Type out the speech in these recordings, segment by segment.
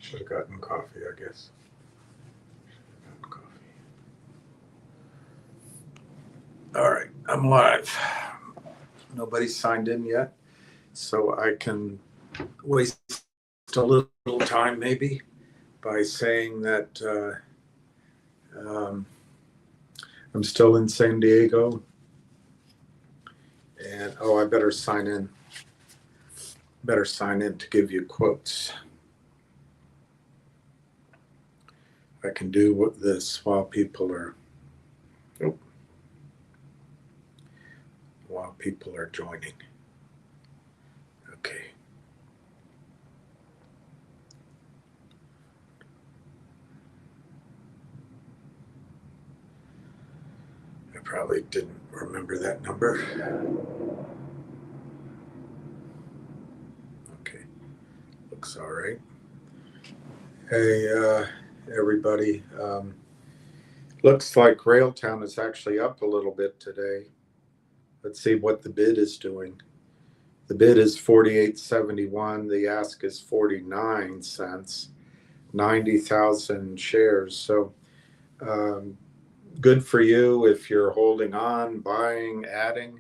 Should have gotten coffee, I guess. Gotten coffee. All right, I'm live. Nobody's signed in yet, so I can waste a little time maybe by saying that I'm still in San Diego. And I better sign in. Better sign in to give you quotes. I can do this while people are joining. Okay. I probably didn't remember that number. Okay. Looks all right. Hey, everybody. Looks like Railtown is actually up a little bit today. Let's see what the bid is doing. The bid is $48.71. The ask is 49 cents. 90,000 shares. So good for you if you're holding on, buying, adding.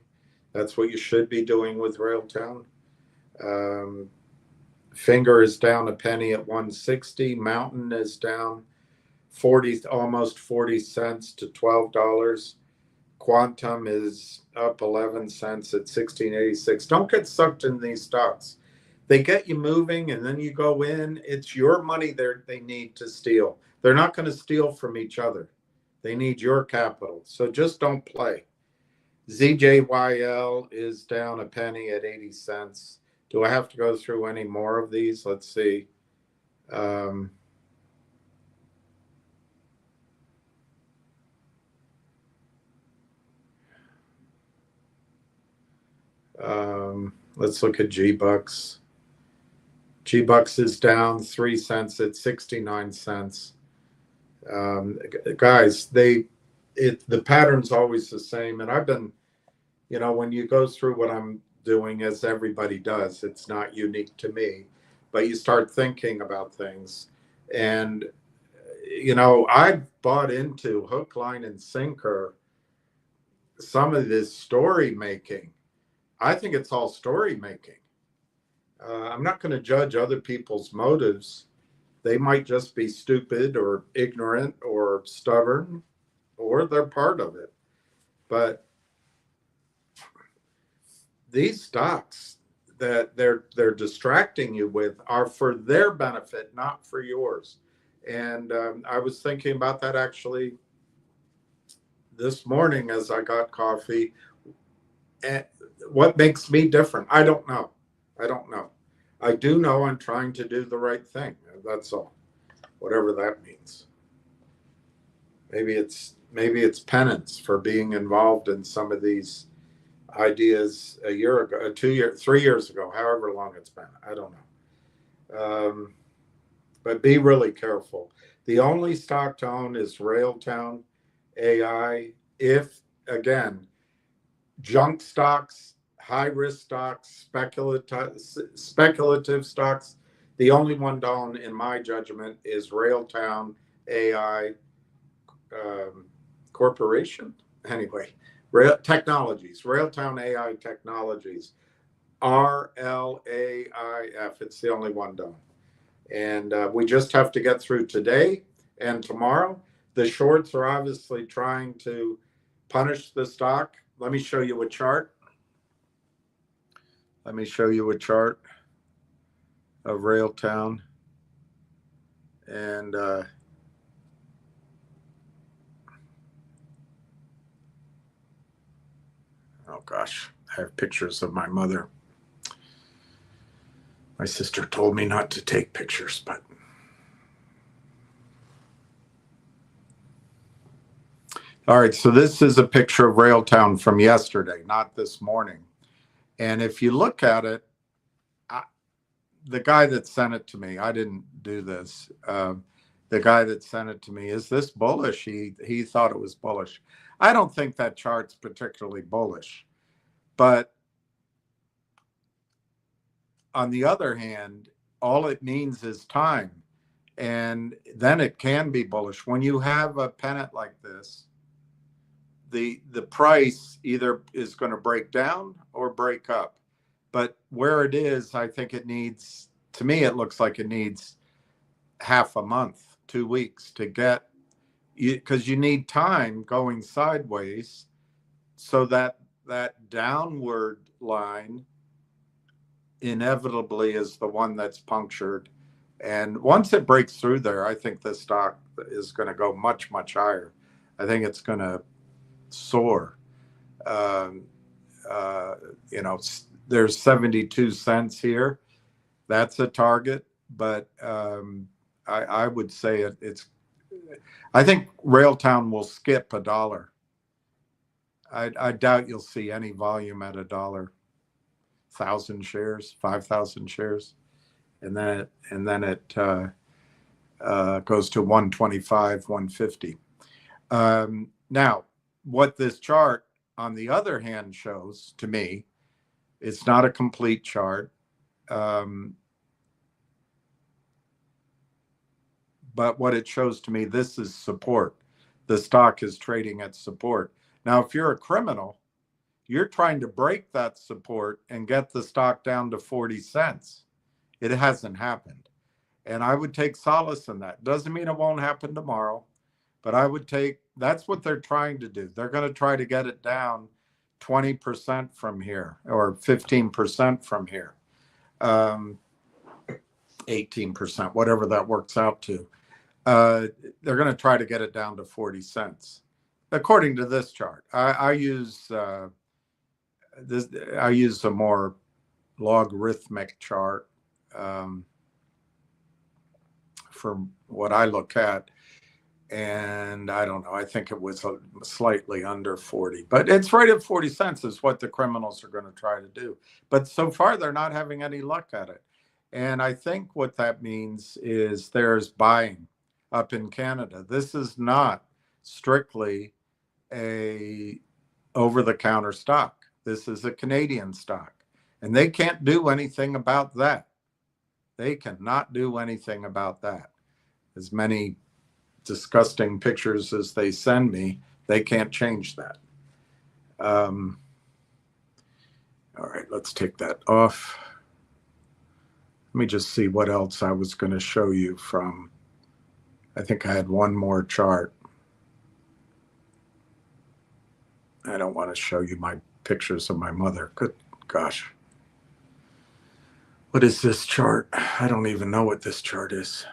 That's what you should be doing with Railtown. Finger is down a penny at 160. Mountain is down almost 40 cents to $12. Quantum is up 11 cents at 16.86. Don't get sucked in these stocks. They get you moving and then you go in. It's your money they need to steal. They're not going to steal from each other. They need your capital. So just don't play. ZJYL is down a penny at 80 cents. Do I have to go through any more of these? Let's see. Let's look at G-Bucks. G-Bucks is down 3 cents at 69 cents. Guys, the pattern's always the same. And I've been, when you go through what I'm doing, as everybody does, it's not unique to me, but you start thinking about things. And, I've bought into hook, line, and sinker some of this story making. I think it's all story making. I'm not going to judge other people's motives. They might just be stupid or ignorant or stubborn, or they're part of it. But these stocks that they're distracting you with are for their benefit, not for yours. And I was thinking about that actually this morning as I got coffee. And what makes me different? I don't know. I do know I'm trying to do the right thing. That's all. Whatever that means. Maybe it's penance for being involved in some of these ideas a year ago, 2 years, 3 years ago, however long it's been. I don't know. But be really careful. The only stock to own is RailtownAI. If, again, junk stocks, high-risk stocks, speculative stocks, the only one to own, in my judgment, is RailtownAI Corporation. Anyway, Technologies, RailtownAI Technologies, RLAIF. It's the only one done. And we just have to get through today and tomorrow. The shorts are obviously trying to punish the stock. Let me show you a chart. Let me show you a chart of Railtown. And oh gosh, I have pictures of my mother. My sister told me not to take pictures, but all right, so this is a picture of Railtown from yesterday, not this morning. And if you look at it, the guy that sent it to me, I didn't do this. The guy that sent it to me, is this bullish? He thought it was bullish. I don't think that chart's particularly bullish. But on the other hand, all it means is time. And then it can be bullish. When you have a pennant like this, the price either is going to break down or break up. But where it is, I think it needs, to me, it looks like it needs half a month, 2 weeks to get, because you need time going sideways so that that downward line inevitably is the one that's punctured. And once it breaks through there, I think this stock is going to go much, much higher. I think it's going to soar. Um, you know, there's 72 cents here. That's a target, but I would say it's. I think Railtown will skip $1. I doubt you'll see any volume at $1. 1,000 shares, 5,000 shares, and then it goes to 125, 150. Now, what this chart, on the other hand, shows to me, it's not a complete chart, but what it shows to me, this is support. The stock is trading at support. Now, if you're a criminal, you're trying to break that support and get the stock down to 40 cents. It hasn't happened. And I would take solace in that. Doesn't mean it won't happen tomorrow, but I would take, that's what they're trying to do. They're going to try to get it down 20% from here, or 15% from here, 18%, whatever that works out to. They're going to try to get it down to 40 cents. According to this chart, I use a more logarithmic chart for what I look at, and I don't know, I think it was slightly under 40, but it's right at 40 cents is what the criminals are going to try to do. But so far they're not having any luck at it, and I think what that means is there's buying up in Canada. This is not strictly a over-the-counter stock. This is a Canadian stock, and they can't do anything about that. They cannot do anything about that. As many disgusting pictures as they send me, they can't change that. All right, let's take that off. Let me just see what else I was going to show you from. I think I had one more chart. I don't want to show you my pictures of my mother. Good gosh. What is this chart? I don't even know what this chart is.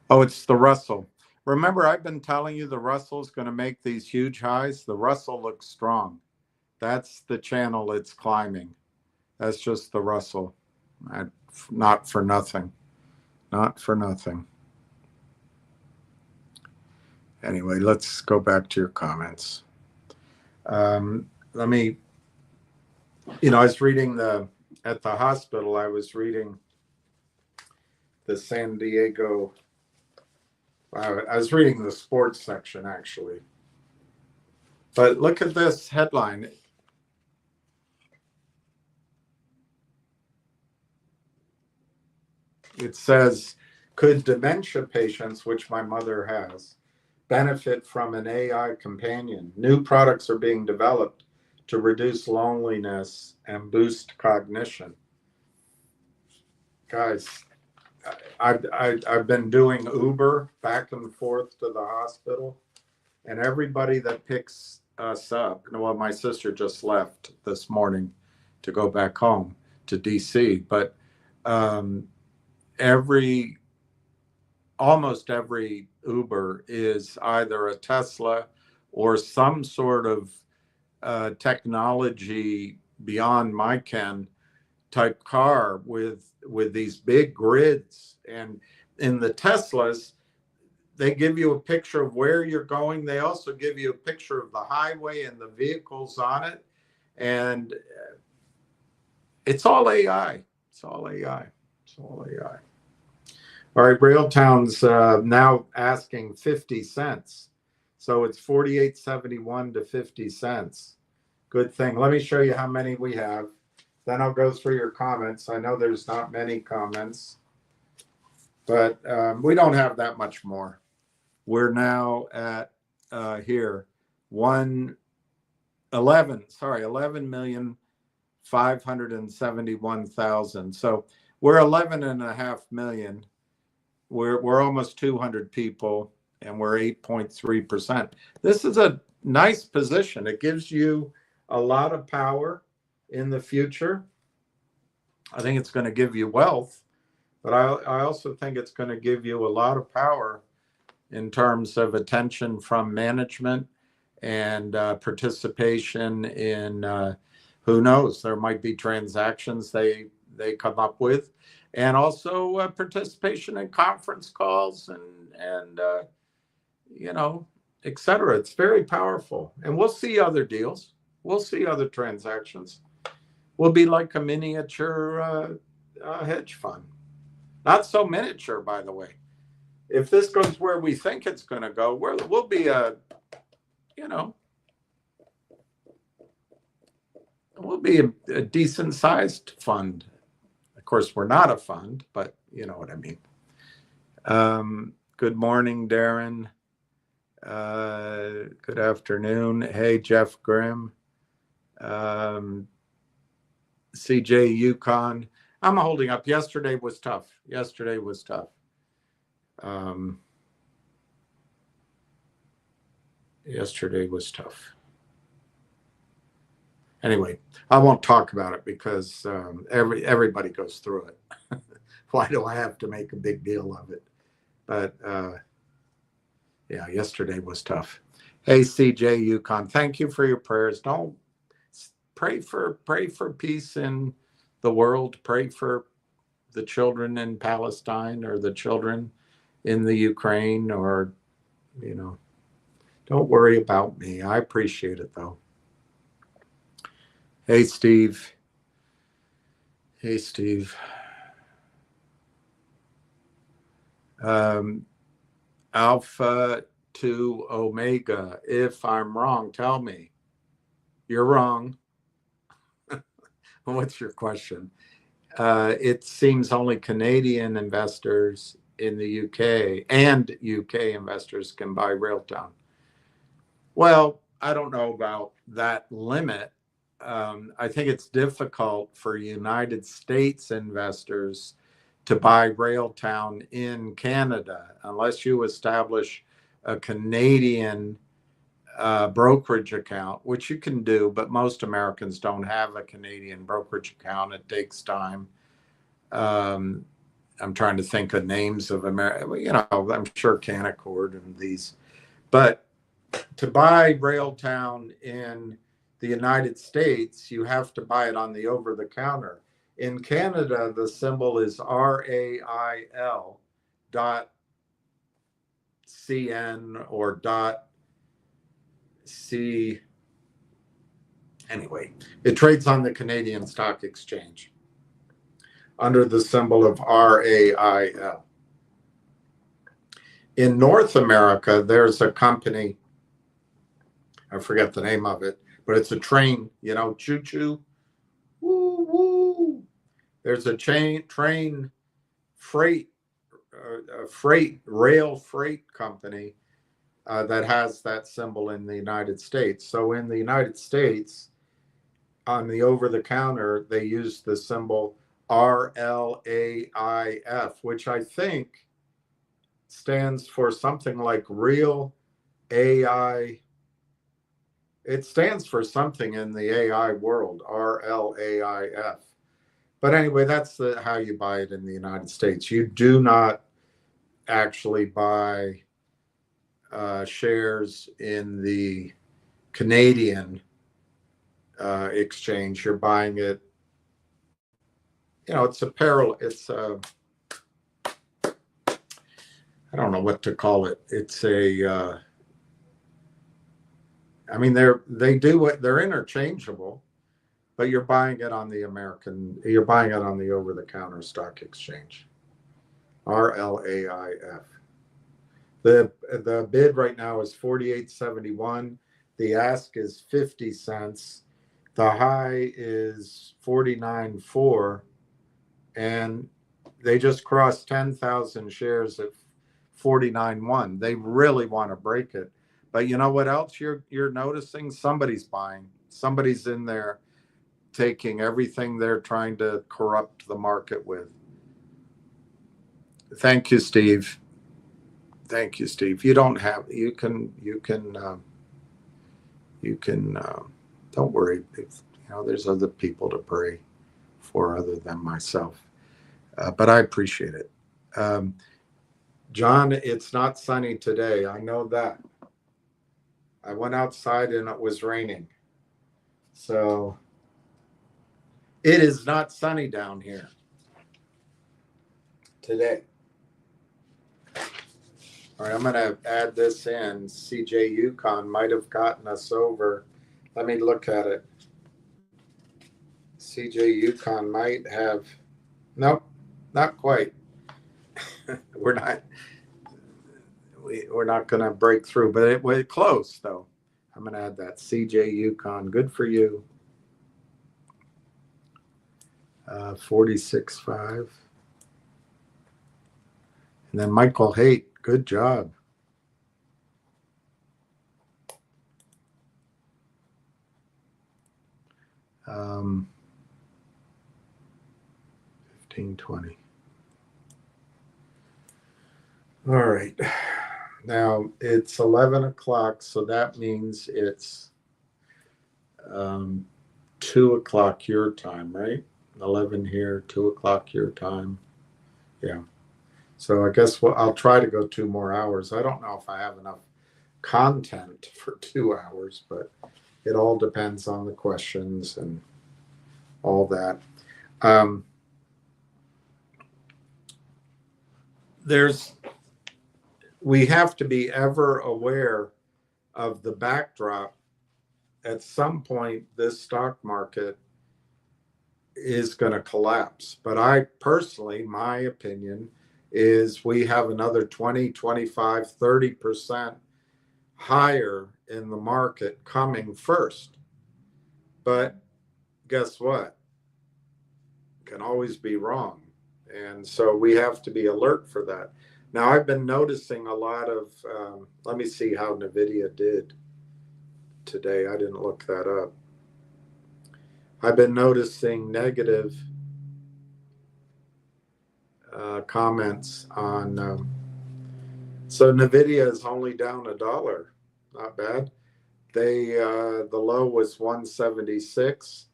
Oh, it's the Russell. Remember, I've been telling you the Russell is going to make these huge highs. The Russell looks strong. That's the channel it's climbing. That's just the Russell. Not for nothing. Not for nothing. Anyway, let's go back to your comments. Let me, I was reading at the hospital, I was reading the San Diego, I was reading the sports section actually. But look at this headline. It says, could dementia patients, which my mother has, benefit from an AI companion? New products are being developed to reduce loneliness and boost cognition. Guys, I've been doing Uber back and forth to the hospital, and everybody that picks us up, well, my sister just left this morning to go back home to DC, but almost every Uber is either a Tesla or some sort of technology beyond my ken type car with these big grids. And in the Teslas, they give you a picture of where you're going. They also give you a picture of the highway and the vehicles on it. And it's all AI. It's all AI. It's all AI. All right, Railtown's now asking 50 cents. So it's 48.71 to 50 cents. Good thing. Let me show you how many we have. Then I'll go through your comments. I know there's not many comments, But we don't have that much more. We're now at here 11,571,000. So we're 11.5 million. We're almost 200 people, and we're 8.3%. This is a nice position. It gives you a lot of power in the future. I think it's going to give you wealth, but I also think it's going to give you a lot of power in terms of attention from management and participation in who knows, there might be transactions they come up with, and also participation in conference calls and you know, et cetera. It's very powerful, and we'll see other deals. We'll see other transactions. We'll be like a miniature hedge fund. Not so miniature, by the way. If this goes where we think it's going to go, we'll be a, you know, we'll be a decent sized fund. Of course, we're not a fund, but you know what I mean. Good morning, Darren. Good afternoon. Hey, Jeff Grimm. CJ Yukon. I'm holding up. Yesterday was tough. Yesterday was tough. Yesterday was tough. Anyway, I won't talk about it because everybody goes through it. Why do I have to make a big deal of it? But yeah, yesterday was tough. Hey, CJ Yukon, thank you for your prayers. Don't pray for peace in the world. Pray for the children in Palestine or the children in the Ukraine, or, you know, don't worry about me. I appreciate it though. Hey, Steve. Hey, Steve. Alpha to Omega. If I'm wrong, tell me. You're wrong. What's your question? It seems only Canadian investors in the UK and UK investors can buy Railtown. Well, I don't know about that limit. I think it's difficult for United States investors to buy Railtown in Canada unless you establish a Canadian brokerage account, which you can do, but most Americans don't have a Canadian brokerage account. It takes time. I'm trying to think of names of America. You know, I'm sure Canaccord and these, but to buy Railtown in the United States, you have to buy it on the over-the-counter. In Canada, the symbol is RAIL.CN or .C. Anyway, it trades on the Canadian Stock Exchange under the symbol of RAIL. In North America, there's a company, I forget the name of it, but it's a train, you know, choo-choo, woo, woo. There's a train freight, rail freight company that has that symbol in the United States. So in the United States, on the over-the-counter, they use the symbol RLAIF, which I think stands for something like Real AI. It stands for something in the AI world, RLAIF. But anyway, that's how you buy it in the United States. You do not actually buy shares in the Canadian exchange. You're buying it, you know, it's a parallel, it's a, I don't know what to call it. It's a, I mean, they do it, they're interchangeable, but you're buying it on the you're buying it on the over-the-counter stock exchange. RLAIF. The bid right now is $48.71. The ask is 50 cents. The high is $49.04, and They just crossed 10,000 shares at 49.1. They really want to break it. But you know what else you're noticing? Somebody's buying. Somebody's in there taking everything they're trying to corrupt the market with. Thank you, Steve. Thank you, Steve. You don't have, don't worry. There's other people to pray for other than myself. But I appreciate it. John, it's not sunny today. I know that. I went outside and it was raining. So it is not sunny down here today. All right, I'm going to add this in. CJ Yukon might have gotten us over. Let me look at it. CJ Yukon might have. Nope, not quite. We're not going to break through, but we're close though. I'm going to add that. CJ Yukon, good for you. 46.5. And then Michael Haight, good job. Um, 15.20. All right. Now it's 11 o'clock, so that means it's 2 o'clock your time, right? 11 here, 2 o'clock your time. Yeah. So I guess I'll try to go 2 more hours. I don't know if I have enough content for 2 hours, but it all depends on the questions and all that. We have to be ever aware of the backdrop. At some point, this stock market is going to collapse. But I personally, my opinion is we have another 20, 25, 30% higher in the market coming first. But guess what? Can always be wrong. And so we have to be alert for that. Now, I've been noticing a lot of, let me see how NVIDIA did today. I didn't look that up. I've been noticing negative comments on, so NVIDIA is only down $1. Not bad. The low was 176.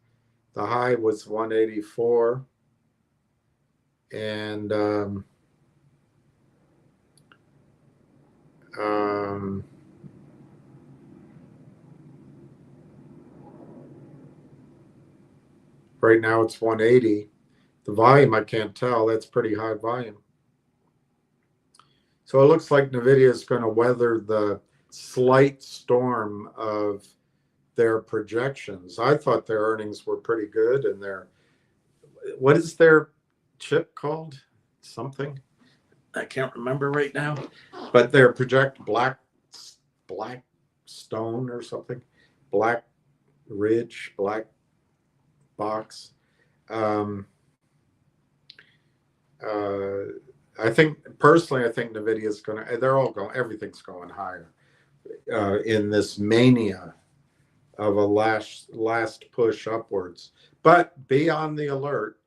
The high was 184. And right now it's 180. The volume, I can't tell. That's pretty high volume. So it looks like NVIDIA is going to weather the slight storm of their projections. I thought their earnings were pretty good, and what is their chip called? Something I can't remember right now, but their Black Stone or something, Black Ridge, Black Box. I think NVIDIA is going to, everything's going higher in this mania of a last push upwards. But be on the alert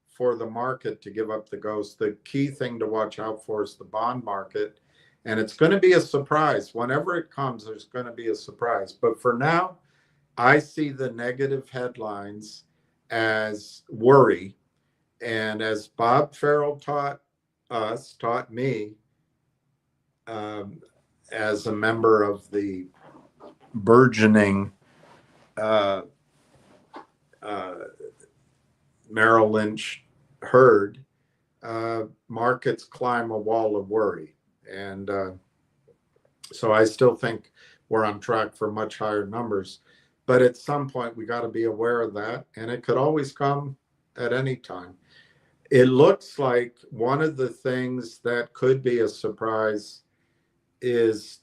for the market to give up the ghost. The key thing to watch out for is the bond market. And it's going to be a surprise. Whenever it comes, there's going to be a surprise. But for now, I see the negative headlines as worry. And as Bob Farrell taught me, as a member of the burgeoning Merrill Lynch herd, markets climb a wall of worry. And so I still think we're on track for much higher numbers. But at some point, we got to be aware of that. And it could always come at any time. It looks like one of the things that could be a surprise is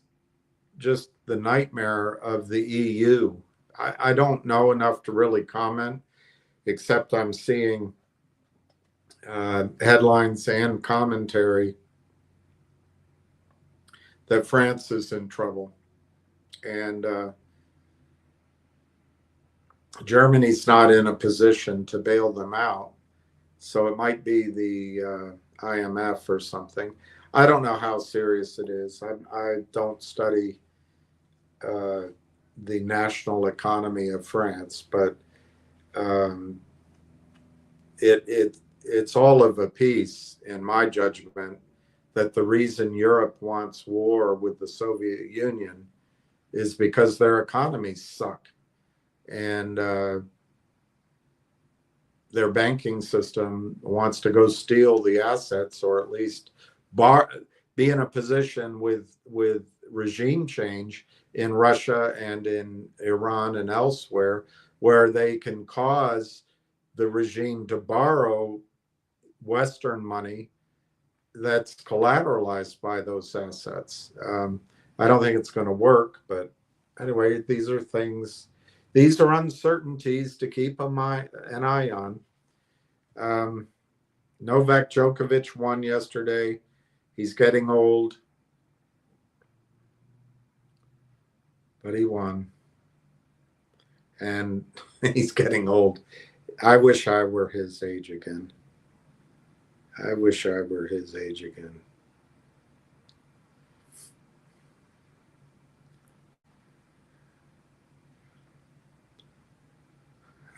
just the nightmare of the EU. I don't know enough to really comment, except I'm seeing headlines and commentary that France is in trouble. And Germany's not in a position to bail them out. So it might be the IMF or something. I don't know how serious it is. I don't study the national economy of France, but um, it's all of a piece, in my judgment, that the reason Europe wants war with the Soviet Union is because their economies suck. And their banking system wants to go steal the assets, or at least be in a position with regime change in Russia and in Iran and elsewhere, where they can cause the regime to borrow Western money that's collateralized by those assets. I don't think it's going to work, but anyway, these are things, these are uncertainties to keep an eye on. Novak Djokovic won yesterday. He's getting old, but he won. And he's getting old. I wish I were his age again. I wish I were his age again.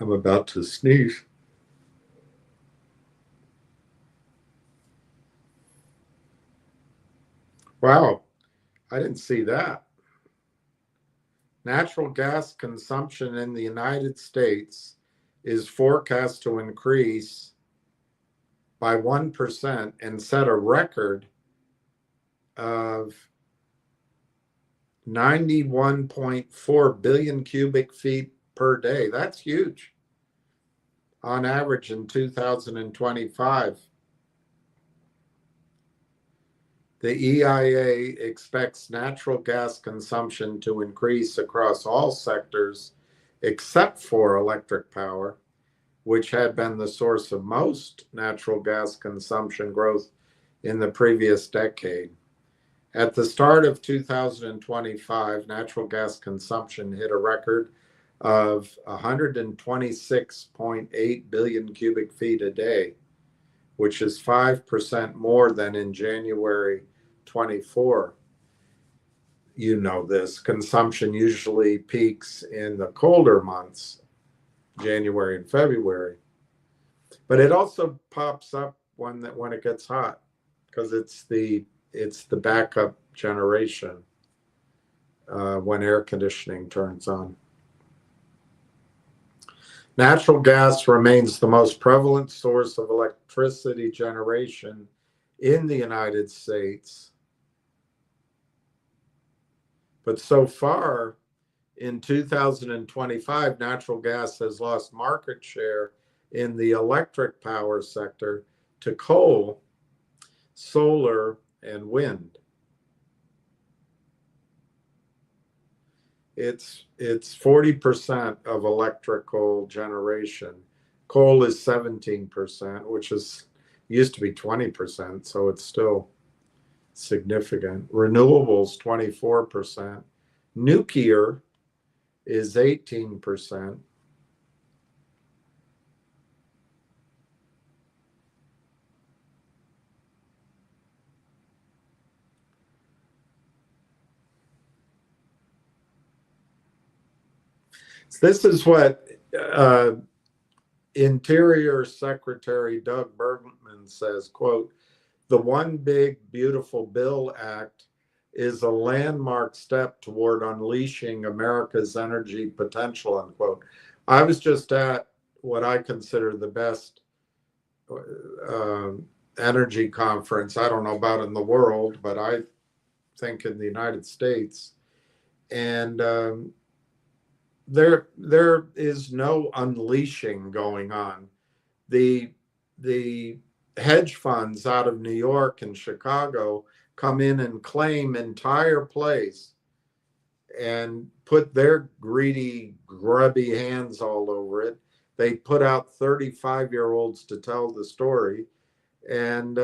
I'm about to sneeze. Wow, I didn't see that. Natural gas consumption in the United States is forecast to increase by 1% and set a record of 91.4 billion cubic feet per day. That's huge. On average in 2025. The EIA expects natural gas consumption to increase across all sectors except for electric power, which had been the source of most natural gas consumption growth in the previous decade. At the start of 2025, natural gas consumption hit a record of 126.8 billion cubic feet a day, which is 5% more than in January 24. You know this. Consumption usually peaks in the colder months, January and February. But it also pops up when it gets hot, because it's the backup generation when air conditioning turns on. Natural gas remains the most prevalent source of electricity generation in the United States. But so far, in 2025, natural gas has lost market share in the electric power sector to coal, solar, and wind. It's 40% of electrical generation. Coal is 17%, which used to be 20%, so it's still significant. Renewables, 24%. Nuclear is 18%. This is what Interior Secretary Doug Bergman says, quote, "The One Big Beautiful Bill Act is a landmark step toward unleashing America's energy potential," unquote. I was just at what I consider the best energy conference. I don't know about in the world, but I think in the United States. And there is no unleashing going on. The hedge funds out of New York and Chicago come in and claim entire place and put their greedy, grubby hands all over it. They put out 35-year-olds to tell the story. and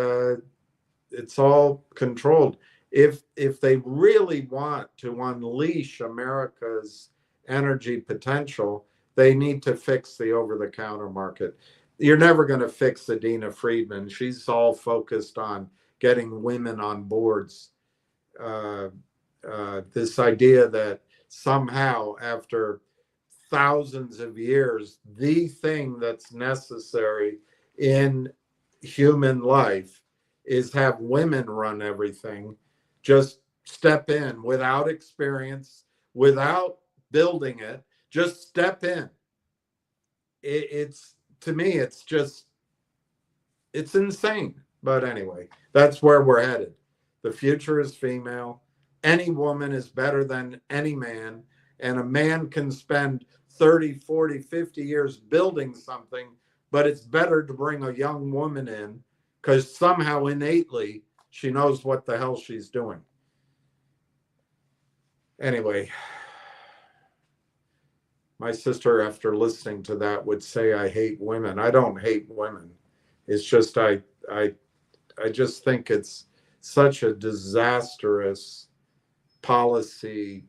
it's all controlled. If they really want to unleash America's energy potential, they need to fix the over-the-counter market. You're never going to fix Adina Friedman. She's all focused on getting women on boards. This idea that somehow, after thousands of years, the thing that's necessary in human life is have women run everything, just step in without experience, without building it, just step in. It's, to me, it's just, it's insane. But anyway, that's where we're headed. The future is female. Any woman is better than any man, and a man can spend 30, 40, 50 years building something, but it's better to bring a young woman in because somehow innately she knows what the hell she's doing. Anyway, my sister, after listening to that, would say I hate women. I don't hate women. It's just I just think it's such a disastrous policy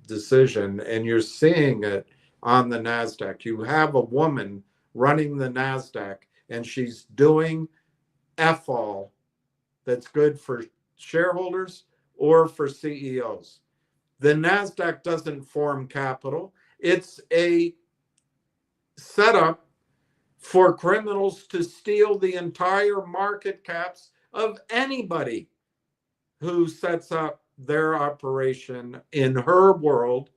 decision, and you're seeing it on the NASDAQ. You have a woman running the NASDAQ, and she's doing F all that's good for shareholders or for CEOs. The NASDAQ doesn't form capital. It's a setup for criminals to steal the entire market caps of anybody who sets up their operation in her world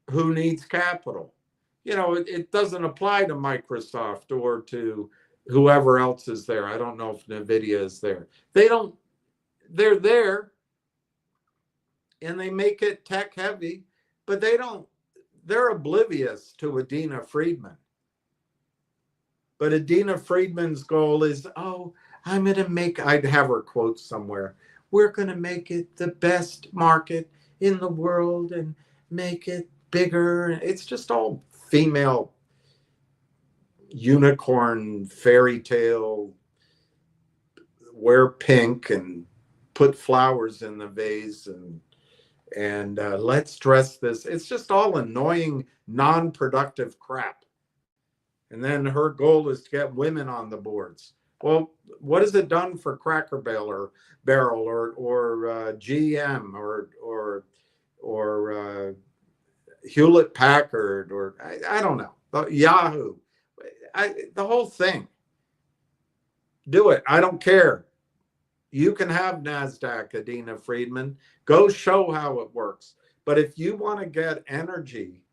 who needs capital. You know, it doesn't apply to Microsoft or to whoever else is there. I don't know if NVIDIA is there. They're there and they make it tech heavy, but they're oblivious to Adina Friedman. But Adina Friedman's goal is, oh, I'd have her quote somewhere. We're going to make it the best market in the world and make it bigger. It's just all female unicorn fairy tale, wear pink and put flowers in the vase and let's dress this. It's just all annoying, non-productive crap. And then her goal is to get women on the boards. Well, what has it done for Cracker Barrel or GM or Hewlett Packard or I don't know, Yahoo, the whole thing? Do it. I don't care. You can have NASDAQ, Adina Friedman. Go show how it works. But if you want to get energy,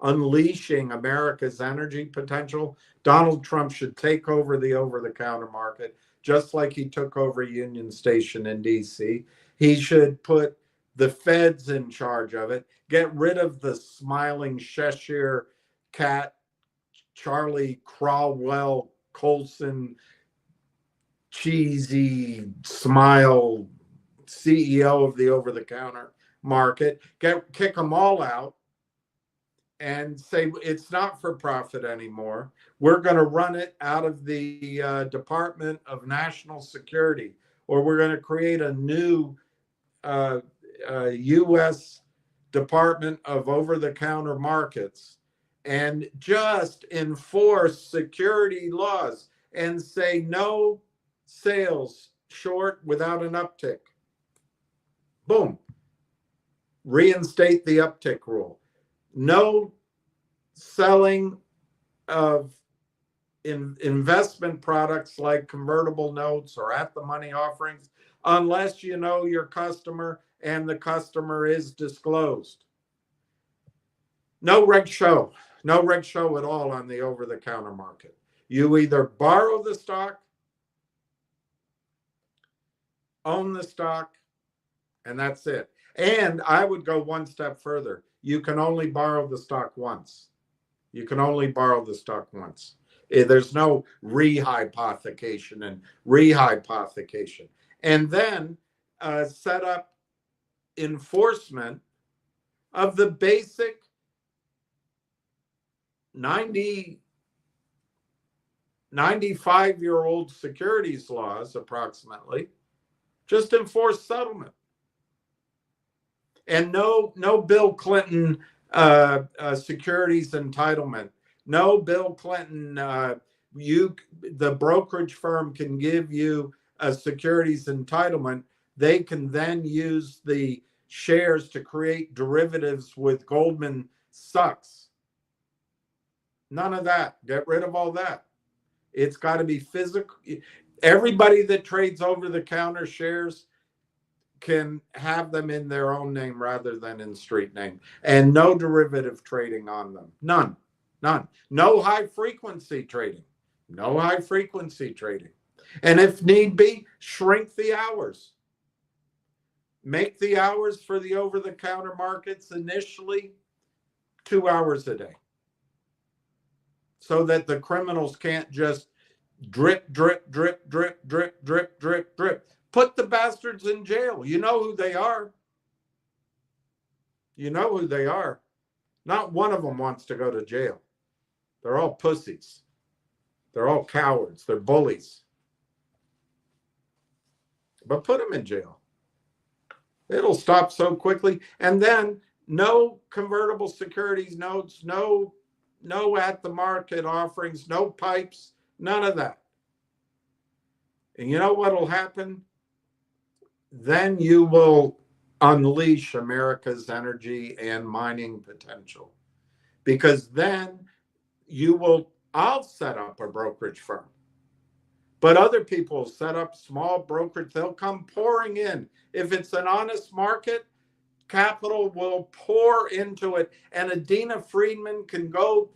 unleashing America's energy potential, Donald Trump should take over the over-the-counter market, just like he took over Union Station in D.C. He should put the feds in charge of it, get rid of the smiling Cheshire cat, Charlie Crowell Colson, cheesy smile CEO of the over-the-counter market, kick them all out and say it's not for profit anymore. We're going to run it out of the Department of National Security, or we're going to create a new U.S. Department of Over-the-Counter Markets and just enforce security laws and say no sales short without an uptick. Boom. Reinstate the uptick rule. No selling of investment products like convertible notes or at the money offerings unless you know your customer and the customer is disclosed. No reg show at all on the over-the-counter market. You either borrow the stock, own the stock, and that's it. And I would go one step further. You can only borrow the stock once. You can only borrow the stock once. There's no rehypothecation and rehypothecation. And then set up enforcement of the basic 95-year-old securities laws, approximately, just enforce settlement. And no Bill Clinton securities entitlement. No Bill Clinton, the brokerage firm can give you a securities entitlement. They can then use the shares to create derivatives with Goldman Sachs. None of that. Get rid of all that. It's got to be physical. Everybody that trades over-the-counter shares can have them in their own name rather than in street name, and no derivative trading on them. None. No high frequency trading. No high frequency trading. And if need be, shrink the hours. Make the hours for the over-the-counter markets initially 2 hours a day, so that the criminals can't just drip. Put the bastards in jail. You know who they are. You know who they are. Not one of them wants to go to jail. They're all pussies. They're all cowards. They're bullies. But put them in jail. It'll stop so quickly. And then no convertible securities notes, no at the market offerings, no pipes, none of that. And you know what will happen? Then you will unleash America's energy and mining potential. Because then I'll set up a brokerage firm. But other people set up small brokerage. They'll come pouring in. If it's an honest market, capital will pour into it. And Adina Friedman can go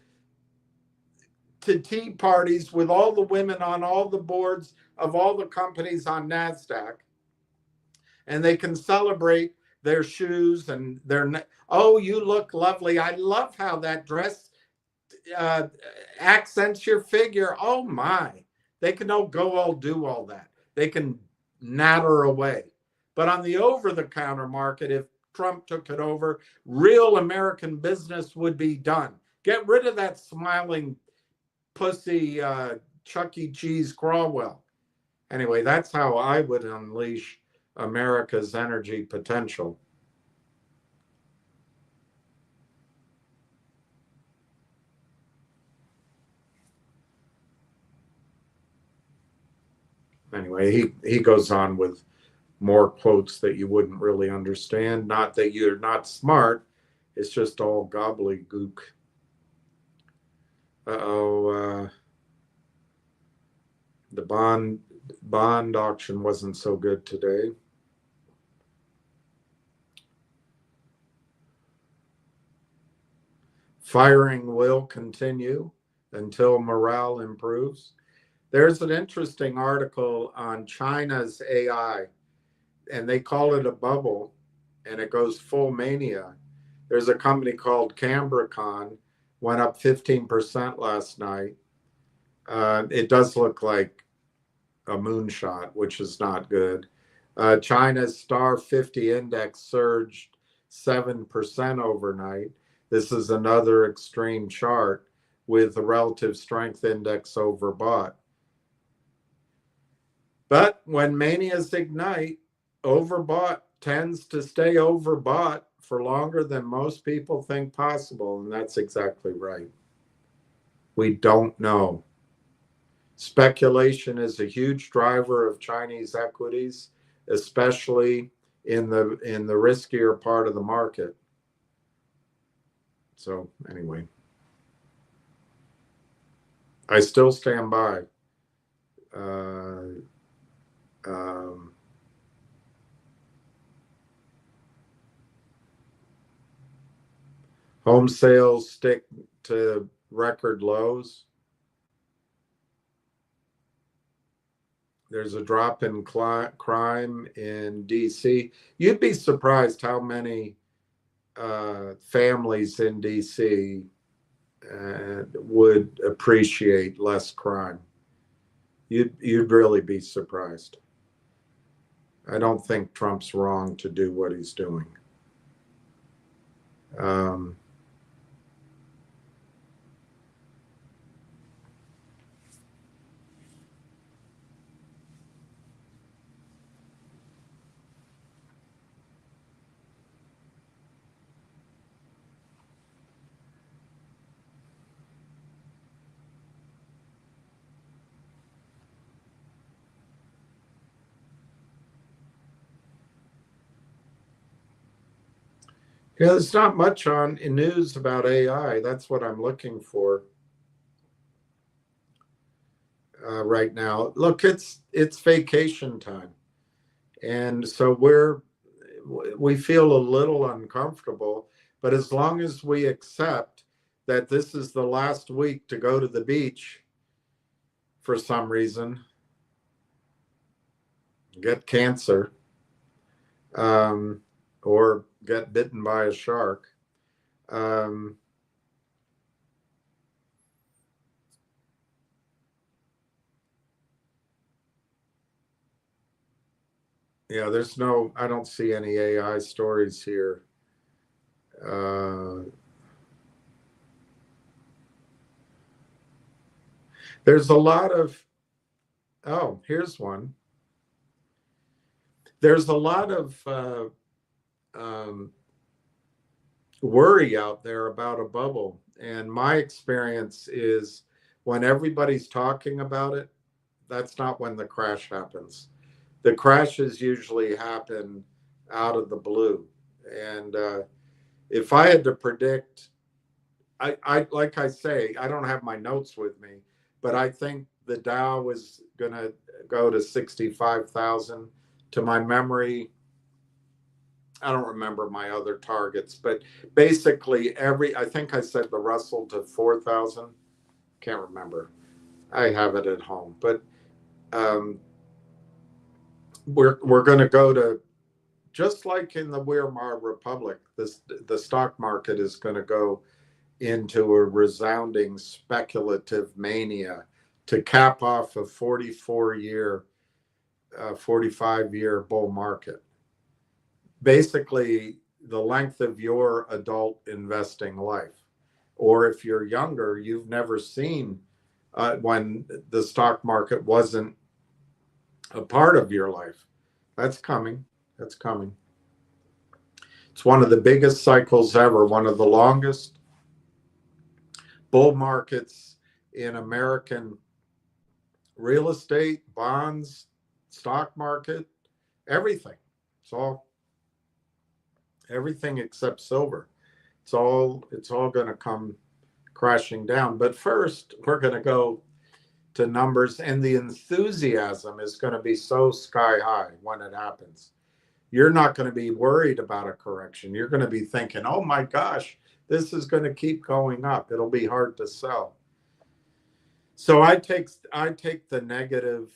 to tea parties with all the women on all the boards of all the companies on NASDAQ. And they can celebrate their shoes and oh, you look lovely. I love how that dress accents your figure. Oh my. They can all do all that. They can natter away. But on the over-the-counter market, if Trump took it over, real American business would be done. Get rid of that smiling pussy Chuck E. Cheese Crawwell. Anyway, that's how I would unleash America's energy potential. Anyway, he goes on with more quotes that you wouldn't really understand. Not that you're not smart. It's just all gobbledygook. The bond auction wasn't so good today. Firing will continue until morale improves. There's an interesting article on China's AI, and they call it a bubble, and it goes full mania. There's a company called Cambricon, went up 15% last night. It does look like a moonshot, which is not good. China's Star 50 index surged 7% overnight. This is another extreme chart with the relative strength index overbought. But when manias ignite, overbought tends to stay overbought for longer than most people think possible. And that's exactly right. We don't know. Speculation is a huge driver of Chinese equities, especially in the riskier part of the market. So anyway, I still stand by. Home sales stick to record lows. There's a drop in crime in DC. You'd be surprised how many families in DC would appreciate less crime. You'd really be surprised. I don't think Trump's wrong to do what he's doing. Yeah, there's not much on in news about AI. That's what I'm looking for right now. Look, it's vacation time, and so we feel a little uncomfortable. But as long as we accept that this is the last week to go to the beach for some reason, get cancer, um, or get bitten by a shark. Um, yeah, I don't see any AI stories here. Uh, there's a lot of, oh, here's one. There's a lot of um, worry out there about a bubble. And my experience is when everybody's talking about it, that's not when the crash happens. The crashes usually happen out of the blue. And if I had to predict, I like I say, I don't have my notes with me, but I think the Dow is going to go to 65,000. To my memory, I don't remember my other targets, but basically I think I said the Russell to 4,000. Can't remember. I have it at home, but um, we're going to go to, just like in the Weimar Republic, the stock market is going to go into a resounding speculative mania to cap off a 45-year bull market. Basically, the length of your adult investing life. Or if you're younger, you've never seen when the stock market wasn't a part of your life. That's coming. That's coming. It's one of the biggest cycles ever, one of the longest bull markets in American real estate, bonds, stock market, everything. It's all everything except silver. It's all going to come crashing down. But first, we're going to go to numbers, and the enthusiasm is going to be so sky high when it happens. You're not going to be worried about a correction. You're going to be thinking, "Oh my gosh, this is going to keep going up. It'll be hard to sell." So I take the negative.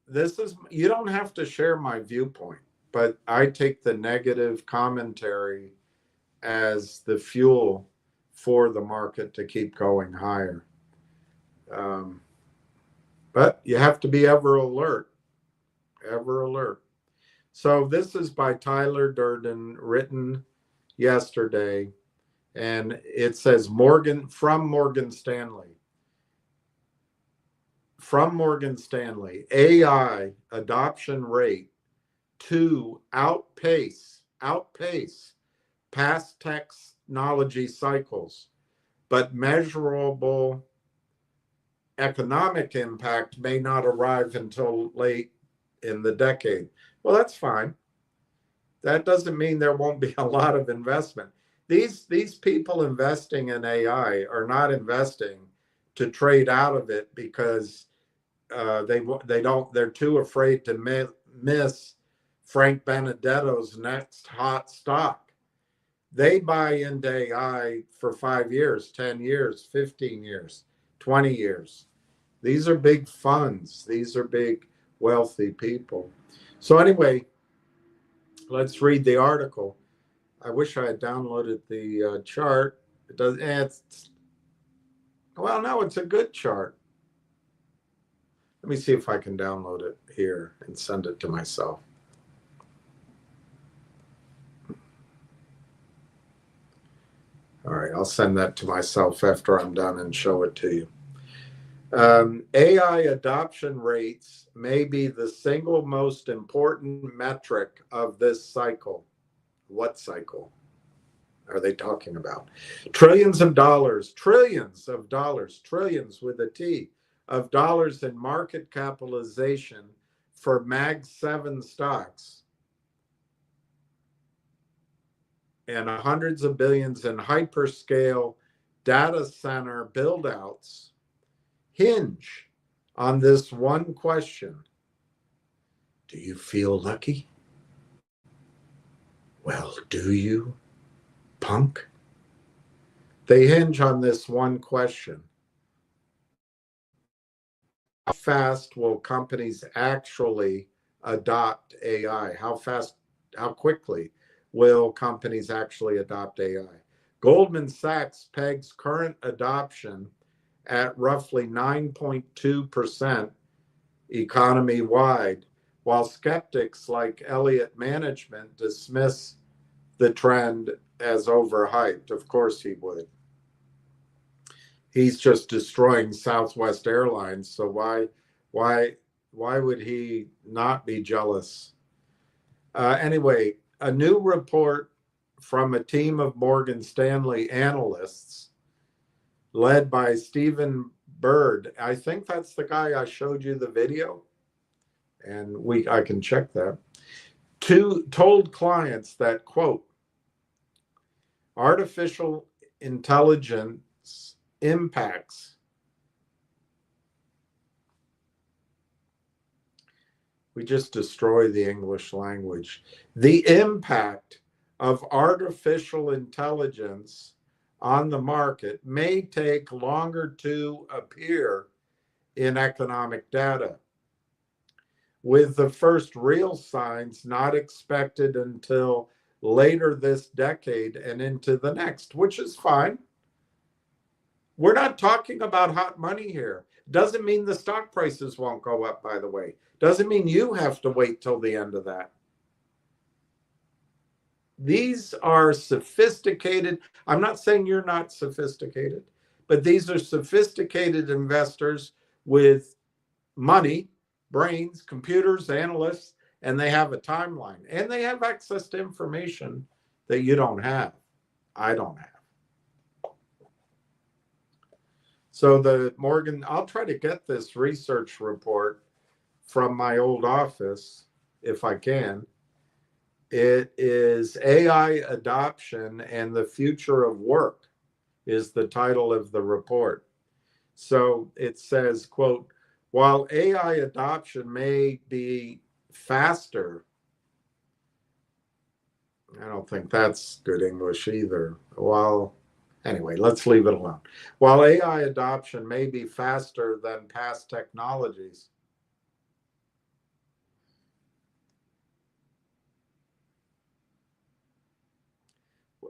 This is, you don't have to share my viewpoint, but I take the negative commentary as the fuel for the market to keep going higher. Um, but you have to be ever alert, ever alert. So this is by Tyler Durden, written yesterday, and it says Morgan Stanley. From Morgan Stanley, AI adoption rate to outpace past technology cycles, but measurable economic impact may not arrive until late in the decade. Well, that's fine. That doesn't mean there won't be a lot of investment. These people investing in AI are not investing to trade out of it because they're too afraid to miss Frank Benedetto's next hot stock. They buy into AI for 5 years, 10 years, 15 years, 20 years. These are big funds. These are big wealthy people. So anyway, let's read the article. I wish I had downloaded the chart. It does. Well, no, it's a good chart. Let me see if I can download it here and send it to myself. All right, I'll send that to myself after I'm done and show it to you. AI adoption rates may be the single most important metric of this cycle. What cycle are they talking about? Trillions with a T, of dollars in market capitalization for Mag 7 stocks and hundreds of billions in hyperscale data center buildouts hinge on this one question. Do you feel lucky? Well, do you, punk? They hinge on this one question. How fast will companies actually adopt AI? How quickly will companies actually adopt AI? Goldman Sachs pegs current adoption at roughly 9.2% economy-wide, while skeptics like Elliott Management dismiss the trend as overhyped. Of course he would. He's just destroying Southwest Airlines, so why would he not be jealous? Anyway, a new report from a team of Morgan Stanley analysts led by Stephen Bird. I think that's the guy I showed you the video, and I can check that. Told clients that, quote, artificial intelligence impacts. We just destroy the English language. The impact of artificial intelligence on the market may take longer to appear in economic data, with the first real signs not expected until later this decade and into the next, which is fine. We're not talking about hot money here. Doesn't mean the stock prices won't go up, by the way. Doesn't mean you have to wait till the end of that. These are sophisticated. I'm not saying you're not sophisticated, but these are sophisticated investors with money, brains, computers, analysts, and they have a timeline. And they have access to information that you don't have. I don't have. So I'll try to get this research report from my old office if I can. It is AI Adoption and the Future of Work is the title of the report. So it says, quote, while AI adoption may be faster, I don't think that's good English either. Anyway, let's leave it alone. While AI adoption may be faster than past technologies,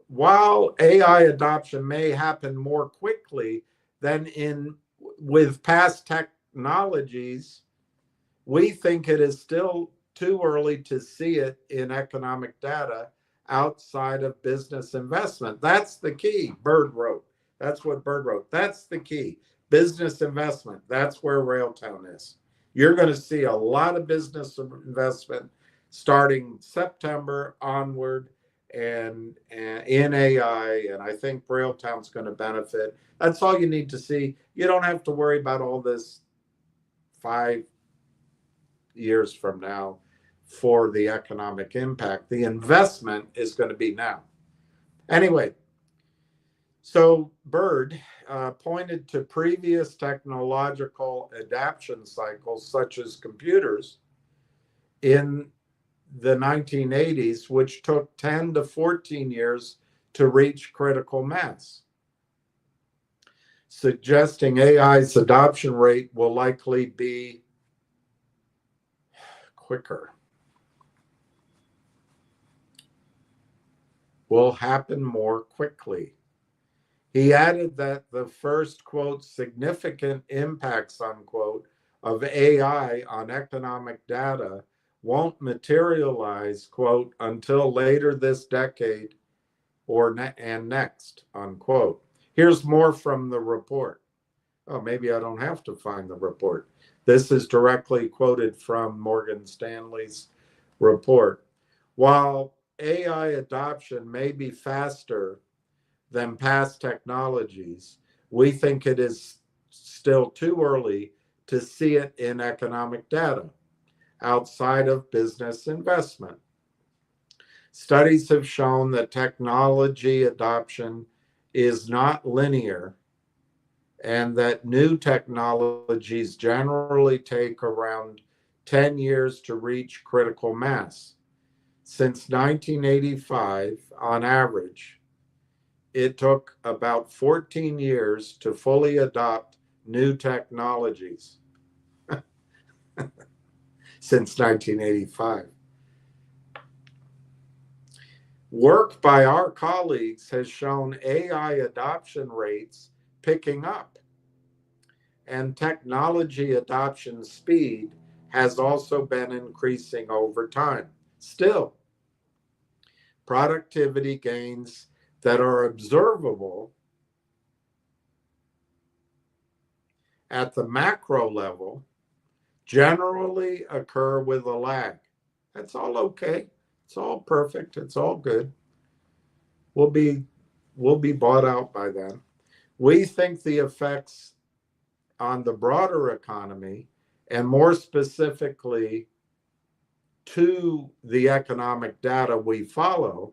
while AI adoption may happen more quickly than with past technologies, we think it is still too early to see it in economic data outside of business investment. That's the key, Bird wrote. That's what Bird wrote. That's the key. Business investment. That's where Railtown is. You're going to see a lot of business investment starting September onward and in AI, and I think Railtown's going to benefit. That's all you need to see. You don't have to worry about all this 5 years from now for the economic impact. The investment is going to be now. Anyway, so Bird pointed to previous technological adaptation cycles, such as computers, in the 1980s, which took 10 to 14 years to reach critical mass, suggesting AI's adoption rate will likely be quicker. Will happen more quickly. He added that the first, quote, significant impacts, unquote, of AI on economic data won't materialize, quote, until later this decade and next, unquote. Here's more from the report. Oh, maybe I don't have to find the report. This is directly quoted from Morgan Stanley's report. While AI adoption may be faster than past technologies, we think it is still too early to see it in economic data outside of business investment. Studies have shown that technology adoption is not linear and that new technologies generally take around 10 years to reach critical mass. Since 1985, on average, it took about 14 years to fully adopt new technologies since 1985. Work by our colleagues has shown AI adoption rates picking up, and technology adoption speed has also been increasing over time. Still, productivity gains that are observable at the macro level generally occur with a lag. That's all okay. It's all perfect. It's all good. We'll be bought out by then. We think the effects on the broader economy, and more specifically to the economic data we follow,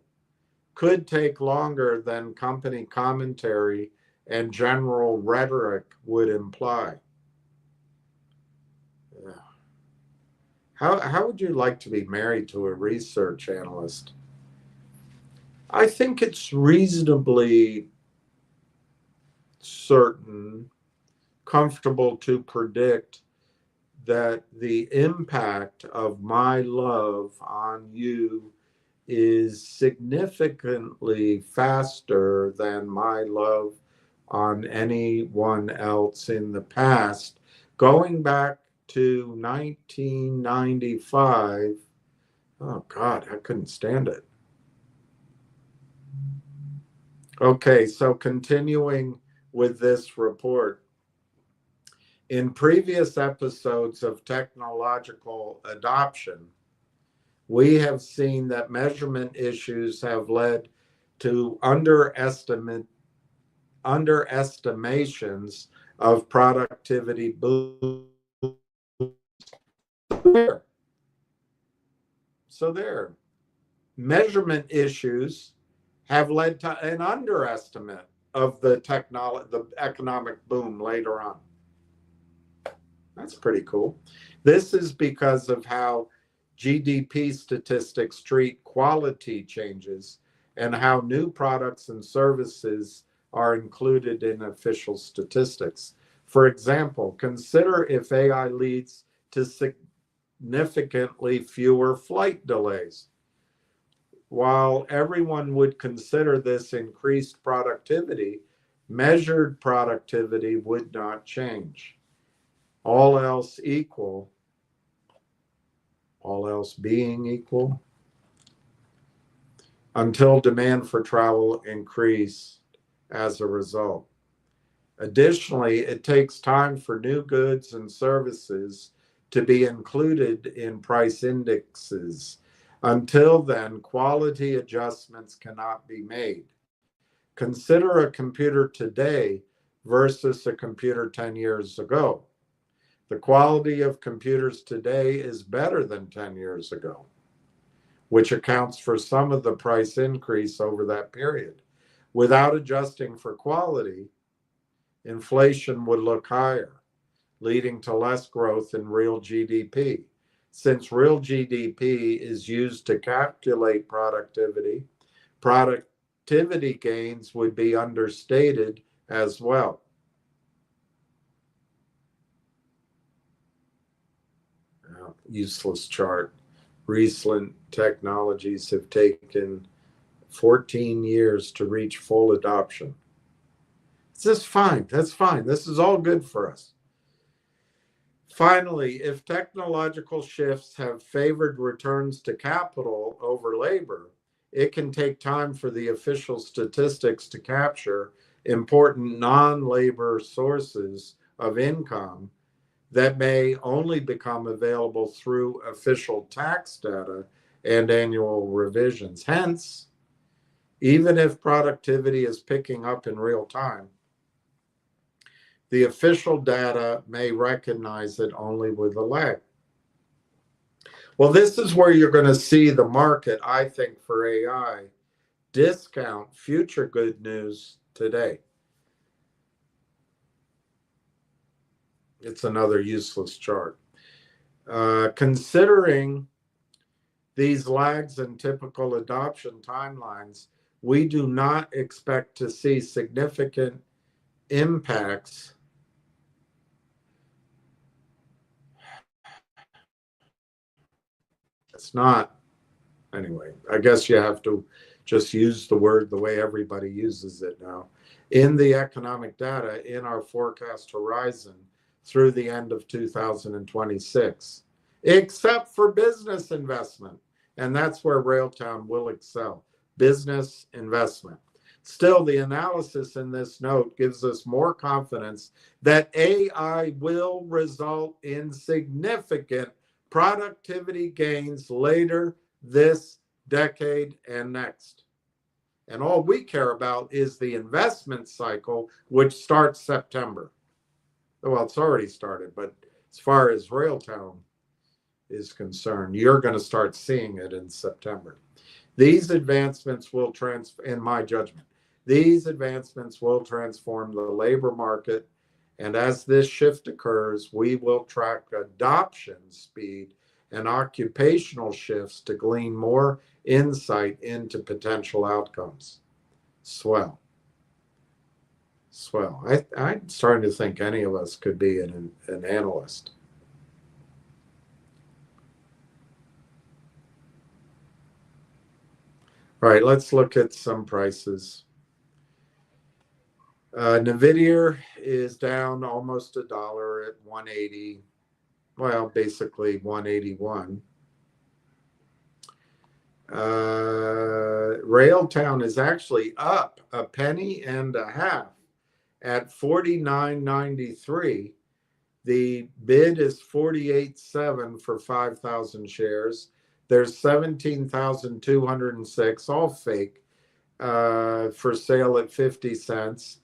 could take longer than company commentary and general rhetoric would imply. How would you like to be married to a research analyst? I think it's reasonably certain, comfortable to predict that the impact of my love on you is significantly faster than my love on anyone else in the past. Going back to 1995, oh God, I couldn't stand it. Okay, so continuing with this report. In previous episodes of technological adoption, we have seen that measurement issues have led to underestimations of productivity boosts. So there, measurement issues have led to an underestimate of the economic boom later on. That's pretty cool. This is because of how GDP statistics treat quality changes and how new products and services are included in official statistics. For example, consider if AI leads to significantly fewer flight delays. While everyone would consider this increased productivity, measured productivity would not change. All else equal, all else being equal, until demand for travel increased as a result. Additionally, it takes time for new goods and services to be included in price indexes. Until then, quality adjustments cannot be made. Consider a computer today versus a computer 10 years ago. The quality of computers today is better than 10 years ago, which accounts for some of the price increase over that period. Without adjusting for quality, inflation would look higher, leading to less growth in real GDP. Since real GDP is used to calculate productivity, productivity gains would be understated as well. Useless chart. Recent technologies have taken 14 years to reach full adoption. It's just fine. That's fine. This is all good for us. Finally, if technological shifts have favored returns to capital over labor, it can take time for the official statistics to capture important non-labor sources of income that may only become available through official tax data and annual revisions. Hence, even if productivity is picking up in real time, the official data may recognize it only with a lag. Well, this is where you're going to see the market, I think, for AI discount future good news today. It's another useless chart. Considering these lags and typical adoption timelines, we do not expect to see significant impacts it's not anyway. I guess you have to just use the word the way everybody uses it now. In the economic data in our forecast horizon through the end of 2026, except for business investment. And that's where Railtown will excel, business investment. Still, the analysis in this note gives us more confidence that AI will result in significant productivity gains later this decade and next. And all we care about is the investment cycle, which starts September. Well, it's already started, but as far as Railtown is concerned, you're going to start seeing it in September. These advancements will in my judgment, these advancements will transform the labor market. And as this shift occurs, we will track adoption speed and occupational shifts to glean more insight into potential outcomes. Swell. I'm starting to think any of us could be an analyst. All right, let's look at some prices. NVIDIA is down almost $1 at 180. Well, basically 181. Railtown is actually up a penny and a half at 49.93. The bid is 48.7 for 5,000 shares. There's 17,206, all fake, for sale at 50 cents.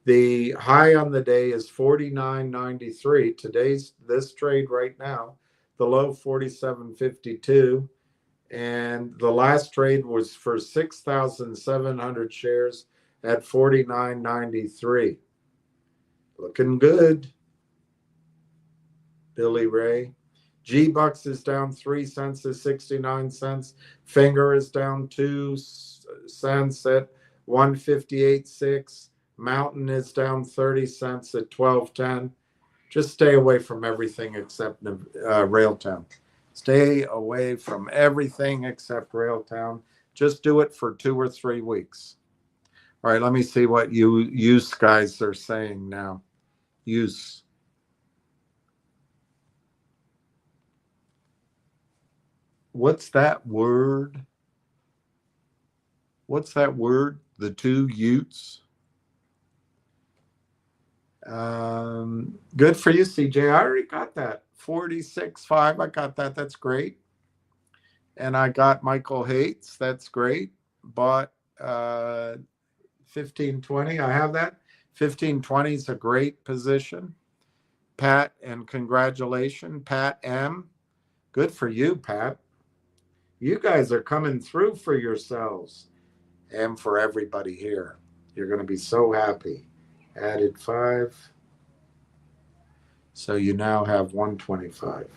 The high on the day is 49.93. This trade right now, the low 47.52. And the last trade was for 6,700 shares at 49.93. Looking good, Billy Ray. G-Bucks is down 3 cents to 69 cents. Finger is down 2 cents at 158.6. Mountain is down 30 cents at 12.10. Just stay away from everything except Railtown. Stay away from everything except Railtown. Just do it for 2 or 3 weeks. All right, let me see what you use guys are saying now. Use. What's that word? What's that word? The 2 Utes. Good for you, CJ. I already got that. 46.5. I got that. That's great. And I got Michael Hates. That's great. Bought 15.20. I have that. 15.20 is a great position. Pat, and congratulations, Pat M. Good for you, Pat. You guys are coming through for yourselves and for everybody here. You're going to be so happy. Added 5. So you now have 125.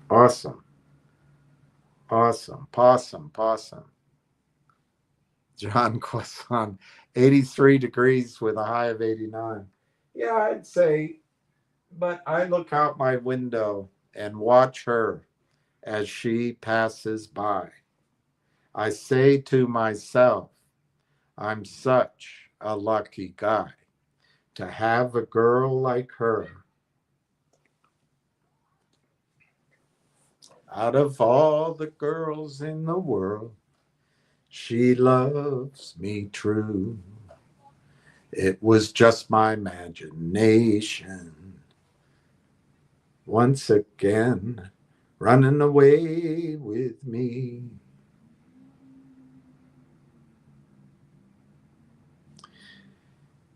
Awesome. Possum. John Quasson, 83 degrees with a high of 89. Yeah, I'd say, but I look out my window and watch her as she passes by. I say to myself, I'm such a lucky guy to have a girl like her. Out of all the girls in the world, she loves me true. It was just my imagination. Once again, running away with me.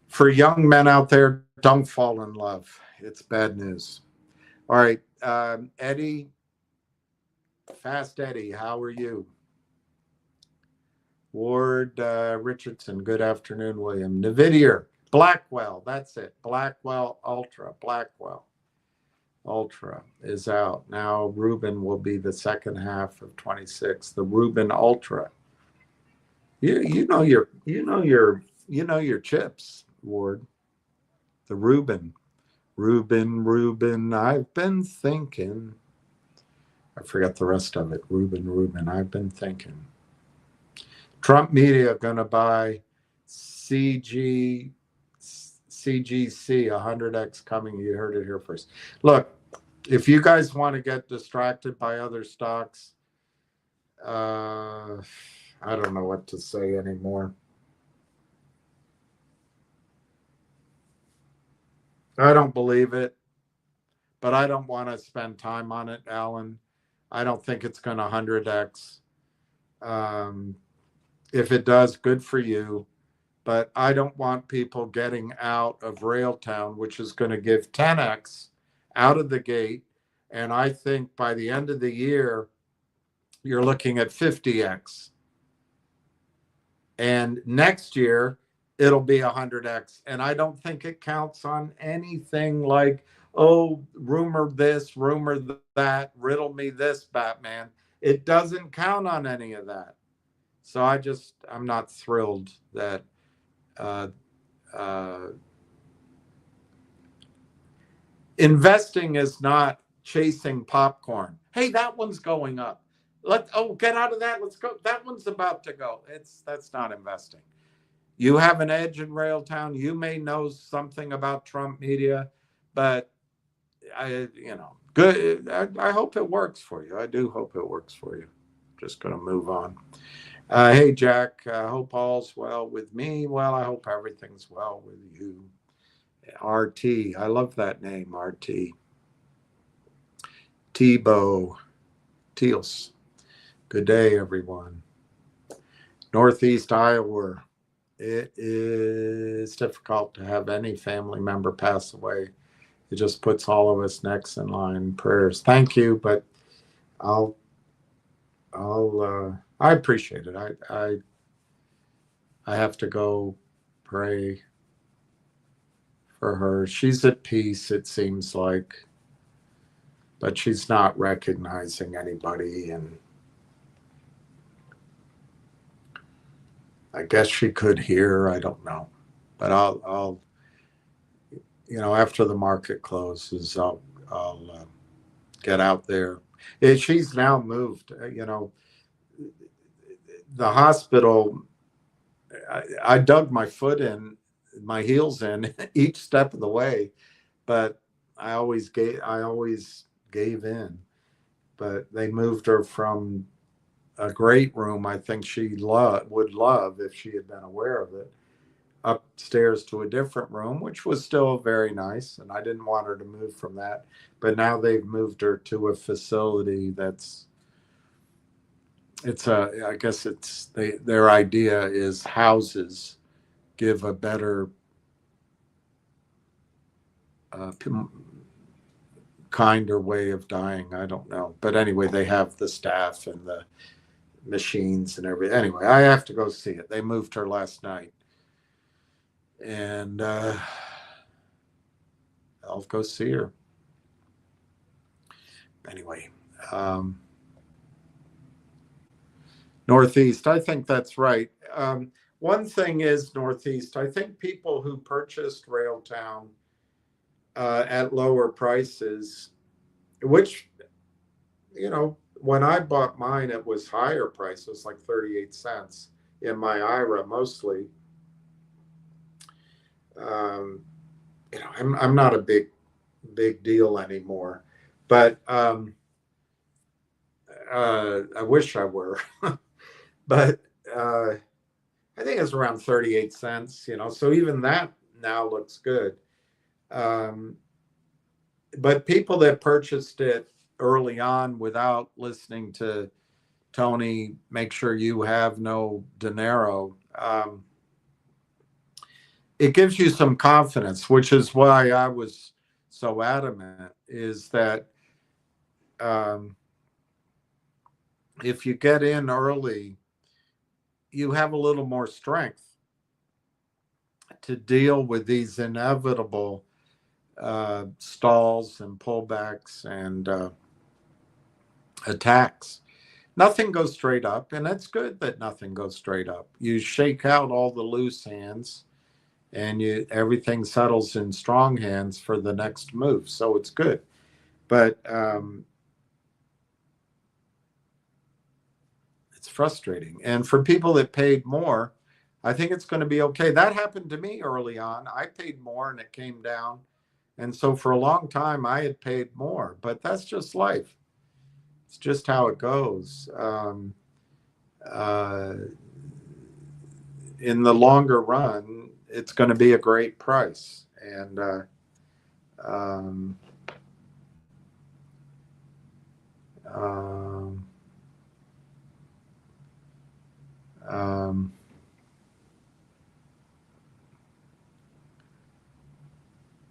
For young men out there, don't fall in love. It's bad news. All right, Eddie, Fast Eddie, how are you? Ward Richardson, good afternoon, William. Nvidia, Blackwell, that's it. Blackwell Ultra, Blackwell Ultra is out. Now Rubin will be the second half of 26. The Rubin Ultra. You know your chips, Ward. The Rubin, I've been thinking. I forgot the rest of it. Rubin, I've been thinking. Trump media going to buy CGC 100X coming. You heard it here first. Look, if you guys want to get distracted by other stocks, I don't know what to say anymore. I don't believe it, but I don't want to spend time on it, Alan. I don't think it's going to 100X. If it does, good for you. But I don't want people getting out of Railtown, which is going to give 10X out of the gate. And I think by the end of the year, you're looking at 50X. And next year, it'll be 100X. And I don't think it counts on anything like, oh, rumor this, rumor that, riddle me this, Batman. It doesn't count on any of that. So I'm not thrilled that investing is not chasing popcorn. Hey, that one's going up. Get out of that. Let's go. That one's about to go. That's not investing. You have an edge in Railtown. You may know something about Trump media, but good. I hope it works for you. I do hope it works for you. Just going to move on. Hey, Jack, I hope all's well with me. Well, I hope everything's well with you. RT, I love that name, RT. Tebow, Teals. Good day, everyone. Northeast Iowa. It is difficult to have any family member pass away. It just puts all of us next in line. Prayers. Thank you, but I appreciate it. I have to go pray for her. She's at peace, it seems like, but she's not recognizing anybody, and I guess she could hear. I don't know, but I'll after the market closes, I'll get out there. She's now moved. The hospital. I dug my heels in each step of the way, but I always gave in. But they moved her from a great room I think she would love if she had been aware of it, upstairs to a different room, which was still very nice, and I didn't want her to move from that. But now they've moved her to a facility I guess their idea is houses give a better kinder way of dying. I don't know, but anyway, they have the staff and the machines and everything. Anyway, I have to go see it. They moved her last night, and I'll go see her. Anyway, Northeast, I think that's right. One thing is, Northeast, I think people who purchased Railtown at lower prices, which, when I bought mine, it was higher prices, like 38 cents in my IRA mostly. I'm not a big deal anymore, but I wish I were. But I think it's around 38 cents, so even that now looks good. But people that purchased it early on without listening to Tony, make sure you have no dinero, it gives you some confidence, which is why I was so adamant, is that if you get in early, you have a little more strength to deal with these inevitable stalls and pullbacks and attacks. Nothing goes straight up, and it's good that nothing goes straight up. You shake out all the loose hands, and everything settles in strong hands for the next move. So it's good. But it's frustrating. And for people that paid more, I think it's going to be okay. That happened to me early on. I paid more and it came down. And so for a long time, I had paid more, but that's just life. It's just how it goes. In the longer run, it's going to be a great price. And um, um, um,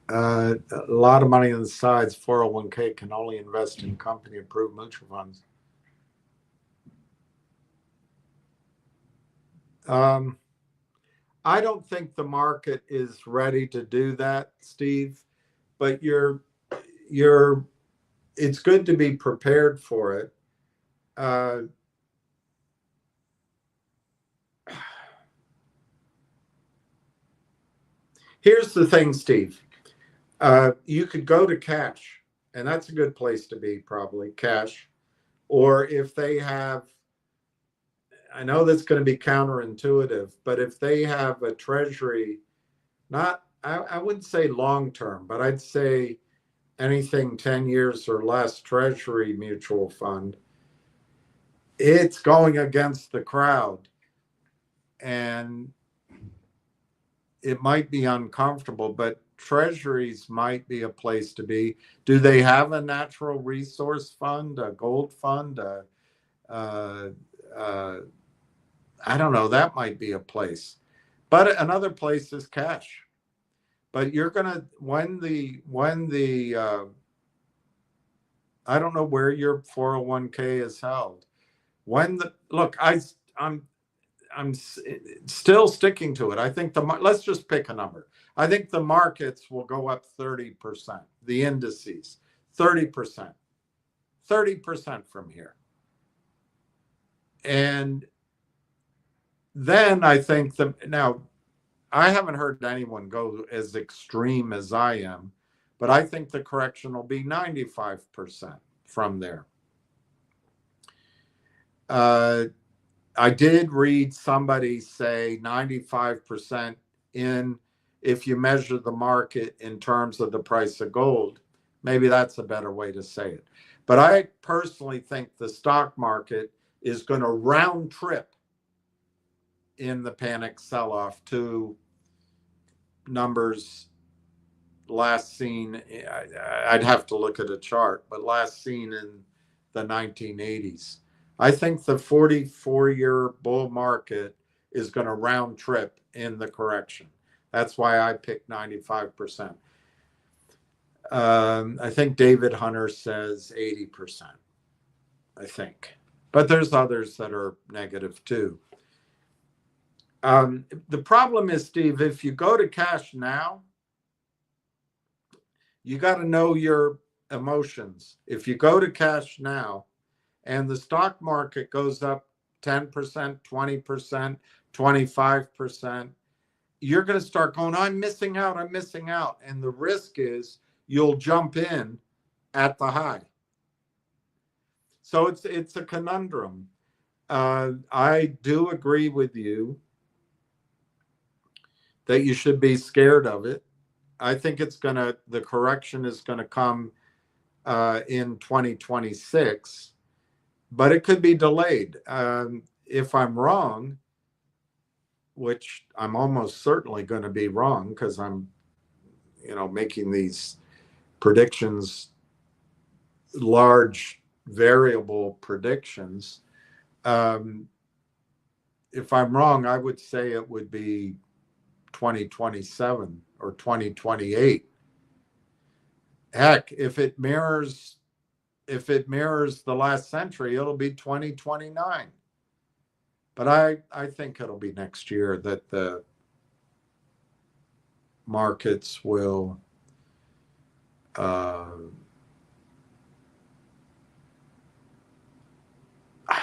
a lot of money on the sides. 401k can only invest in company approved mutual funds. I don't think the market is ready to do that, Steve, but it's good to be prepared for it. Here's the thing, Steve. You could go to cash, and that's a good place to be, probably cash. Or if they have, I know that's going to be counterintuitive, but if they have a treasury, I wouldn't say long term, but I'd say anything 10 years or less treasury mutual fund, it's going against the crowd. And it might be uncomfortable, but treasuries might be a place to be. Do they have a natural resource fund, a gold fund? I don't know. That might be a place. But another place is cash. But you're gonna when the I don't know where your 401k is held. When the look, I'm still sticking to it. I think let's just pick a number. I think the markets will go up 30%. The indices, 30%, 30% from here. And then I think now I haven't heard anyone go as extreme as I am, but I think the correction will be 95% from there. I did read somebody say 95% in if you measure the market in terms of the price of gold. Maybe that's a better way to say it. But I personally think the stock market is going to round trip in the panic sell-off to numbers last seen, I'd have to look at a chart, but last seen in the 1980s. I think the 44-year bull market is going to round trip in the correction. That's why I picked 95%. I think David Hunter says 80%, I think. But there's others that are negative too. The problem is, Steve, if you go to cash now, you got to know your emotions. If you go to cash now and the stock market goes up 10%, 20%, 25%, you're going to start going, I'm missing out. And the risk is you'll jump in at the high. So it's a conundrum. I do agree with you that you should be scared of it. I think the correction is going to come in 2026, but it could be delayed. If I'm wrong, which I'm almost certainly going to be wrong because I'm, making these predictions, large variable predictions. If I'm wrong, I would say it would be 2027 or 2028. Heck, if it mirrors if it mirrors the last century, it'll be 2029. But I think it'll be next year that the markets will I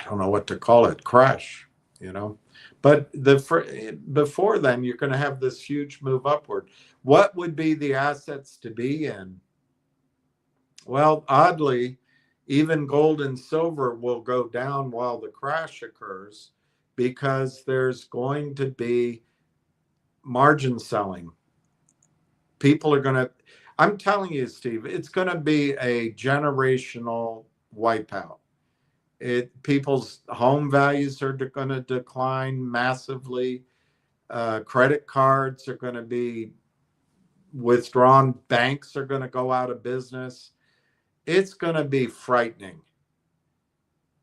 don't know what to call it, crash, you know. But before then, you're going to have this huge move upward. What would be the assets to be in? Well, oddly, even gold and silver will go down while the crash occurs because there's going to be margin selling. People are going to, I'm telling you, Steve, it's going to be a generational wipeout. People's home values are going to decline massively. Credit cards are going to be withdrawn. Banks are going to go out of business. It's going to be frightening.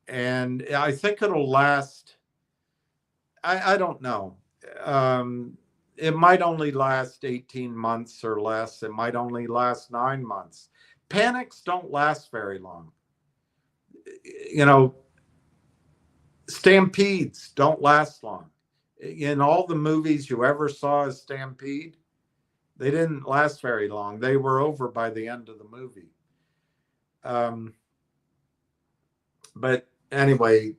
And I think it'll last. I don't know. It might only last 18 months or less. It might only last 9 months. Panics don't last very long. You know, stampedes don't last long. In all the movies you ever saw a stampede, they didn't last very long. They were over by the end of the movie. But anyway,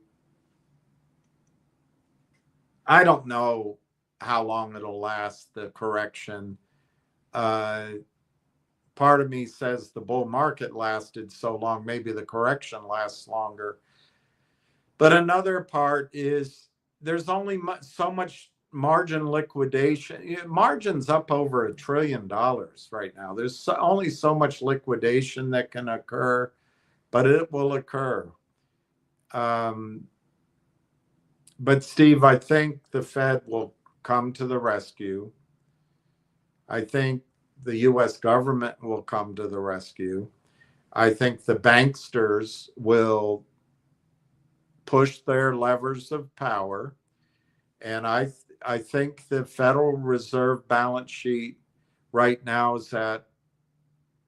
I don't know how long it'll last, the correction. Part of me says the bull market lasted so long, maybe the correction lasts longer. But another part is there's only so much margin liquidation. Margin's up over $1 trillion right now. There's only so much liquidation that can occur, but it will occur. But Steve, I think the Fed will come to the rescue. I think the U.S. government will come to the rescue. I think the banksters will push their levers of power. And I think the Federal Reserve balance sheet right now is at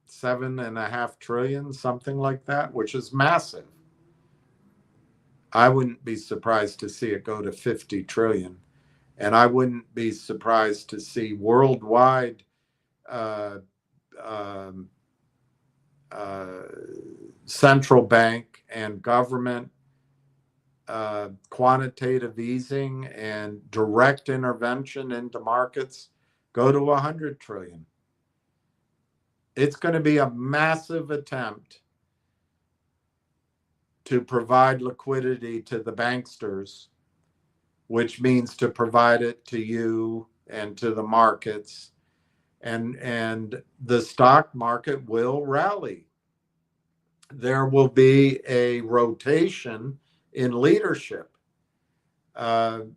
$7.5 trillion, something like that, which is massive. I wouldn't be surprised to see it go to 50 trillion. And I wouldn't be surprised to see worldwide central bank and government quantitative easing and direct intervention into markets go to 100 trillion. It's going to be a massive attempt to provide liquidity to the banksters, which means to provide it to you and to the markets. And the stock market will rally. There will be a rotation in leadership. And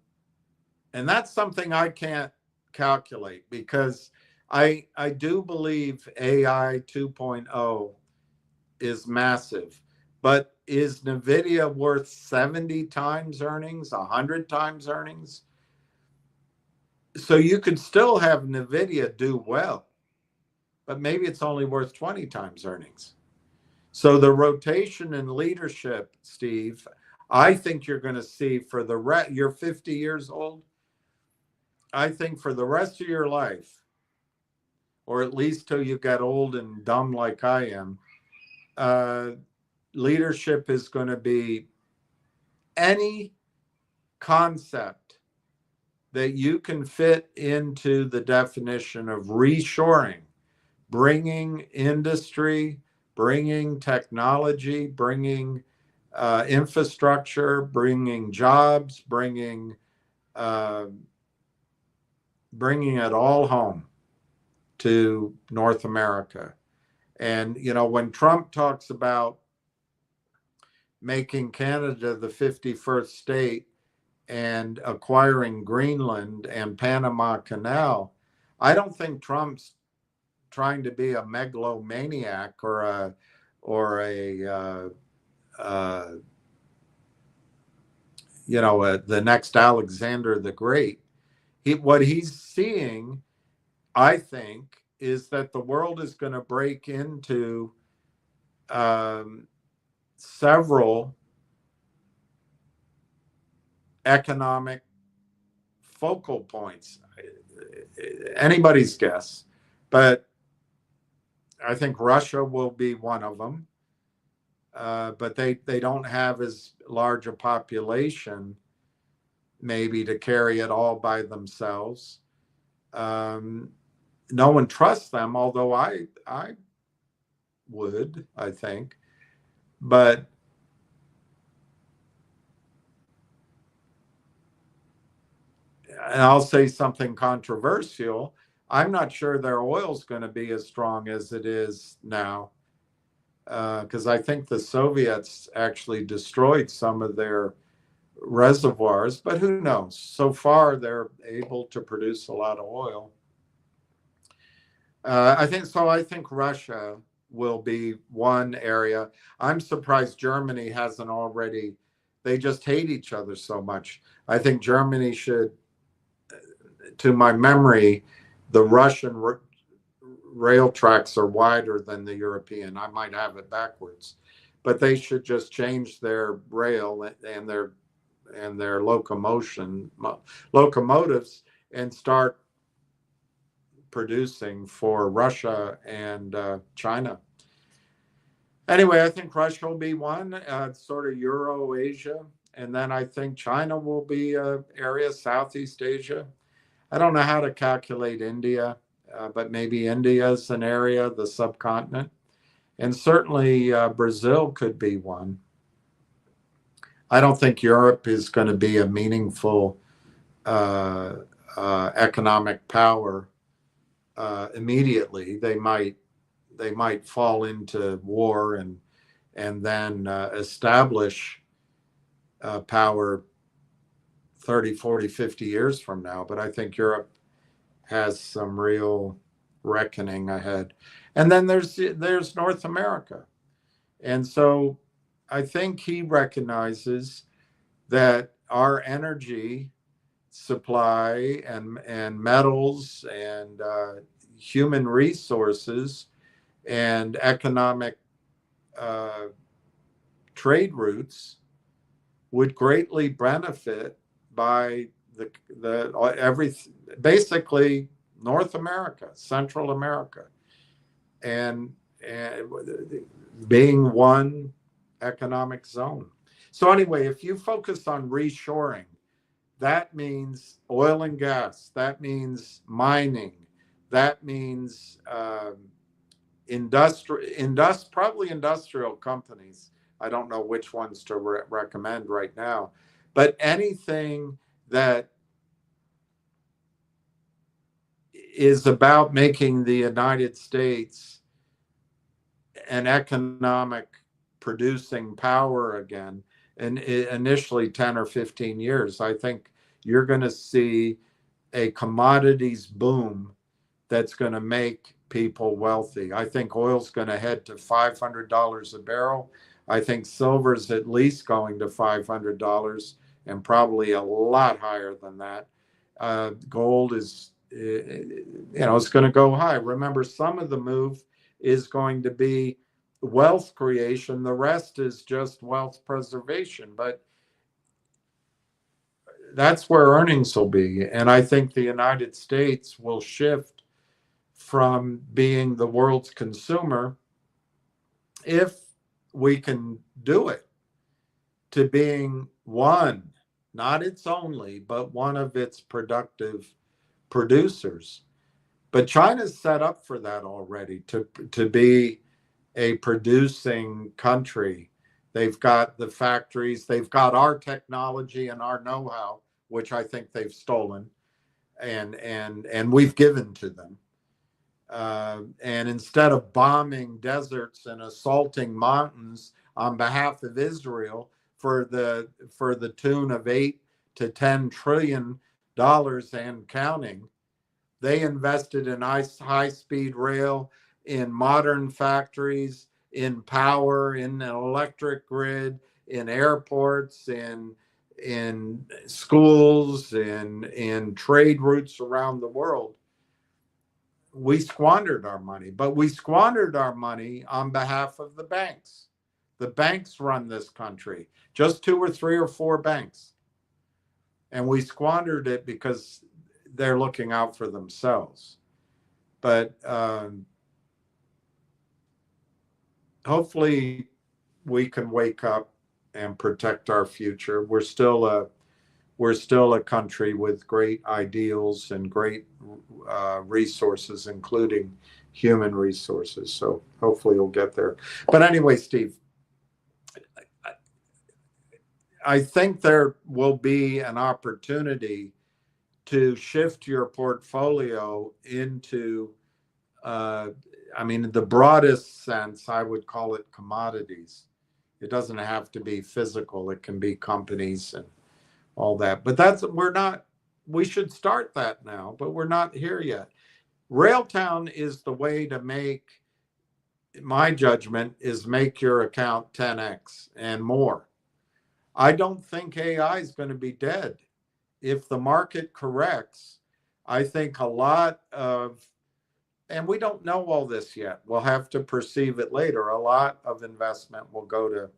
that's something I can't calculate because I do believe AI 2.0 is massive. But is NVIDIA worth 70 times earnings, 100 times earnings? So you could still have NVIDIA do well, but maybe it's only worth 20 times earnings. So the rotation in leadership, Steve, I think you're going to see for you're 50 years old. I think for the rest of your life, or at least till you get old and dumb like I am, leadership is going to be any concept that you can fit into the definition of reshoring, bringing industry, bringing technology, bringing infrastructure, bringing jobs, bringing it all home to North America. And, you know, when Trump talks about making Canada the 51st state and acquiring Greenland and Panama Canal, I don't think Trump's trying to be a megalomaniac or the next Alexander the Great. What he's seeing, I think, is that the world is going to break into several economic focal points. Anybody's guess, but I think Russia will be one of them. But they don't have as large a population, maybe, to carry it all by themselves. No one trusts them, although I would, I think. But and I'll say something controversial. I'm not sure their oil's going to be as strong as it is now, because I think the Soviets actually destroyed some of their reservoirs, but who knows? So far, they're able to produce a lot of oil. I think so. I think Russia will be one area. I'm surprised Germany hasn't already. They just hate each other so much. I think Germany should, to my memory, the Russian rail tracks are wider than the European. I might have it backwards, but they should just change their rail and their locomotives and start producing for Russia and China. Anyway, I think Russia will be one, sort of Euro-Asia, and then I think China will be an area, Southeast Asia. I don't know how to calculate India, but maybe India is an area, the subcontinent. And certainly Brazil could be one. I don't think Europe is going to be a meaningful economic power immediately. They might fall into war and then establish power 30, 40, 50 years from now. But I think Europe has some real reckoning ahead. And then there's North America. And so I think he recognizes that our energy supply and metals and human resources and economic trade routes would greatly benefit by basically North America, Central America, and being one economic zone. So anyway, if you focus on reshoring, that means oil and gas, that means mining, that means probably industrial companies. I don't know which ones to recommend right now, but anything that is about making the United States an economic producing power again, and initially 10 or 15 years, I think you're going to see a commodities boom that's going to make people wealthy. I think oil's going to head to $500 a barrel. I think silver's at least going to $500 and probably a lot higher than that. Gold is, it's going to go high. Remember, some of the move is going to be wealth creation. The rest is just wealth preservation. But that's where earnings will be. And I think the United States will shift from being the world's consumer, if we can do it, to being one, not its only, but one of its productive producers. But China's set up for that already, to be a producing country. They've got the factories, they've got our technology and our know-how, which I think they've stolen, and we've given to them. And instead of bombing deserts and assaulting mountains on behalf of Israel for the tune of $8 to $10 trillion and counting, they invested in high-speed rail, in modern factories, in power, in an electric grid, in airports, in schools, in trade routes around the world. We squandered our money, but we squandered our money on behalf of the banks. The banks run this country, just 2 or 3 or 4 banks. And we squandered it because they're looking out for themselves. But hopefully we can wake up and protect our future. We're still a country with great ideals and great resources, including human resources. So hopefully we'll get there. But anyway, Steve, I think there will be an opportunity to shift your portfolio into, the broadest sense, I would call it commodities. It doesn't have to be physical. It can be companies and all that. But we should start that now, but we're not here yet. Railtown is the way to make, my judgment, is make your account 10x and more. I don't think AI is going to be dead. If the market corrects, I think a lot of, and we don't know all this yet, we'll have to perceive it later, a lot of investment will go to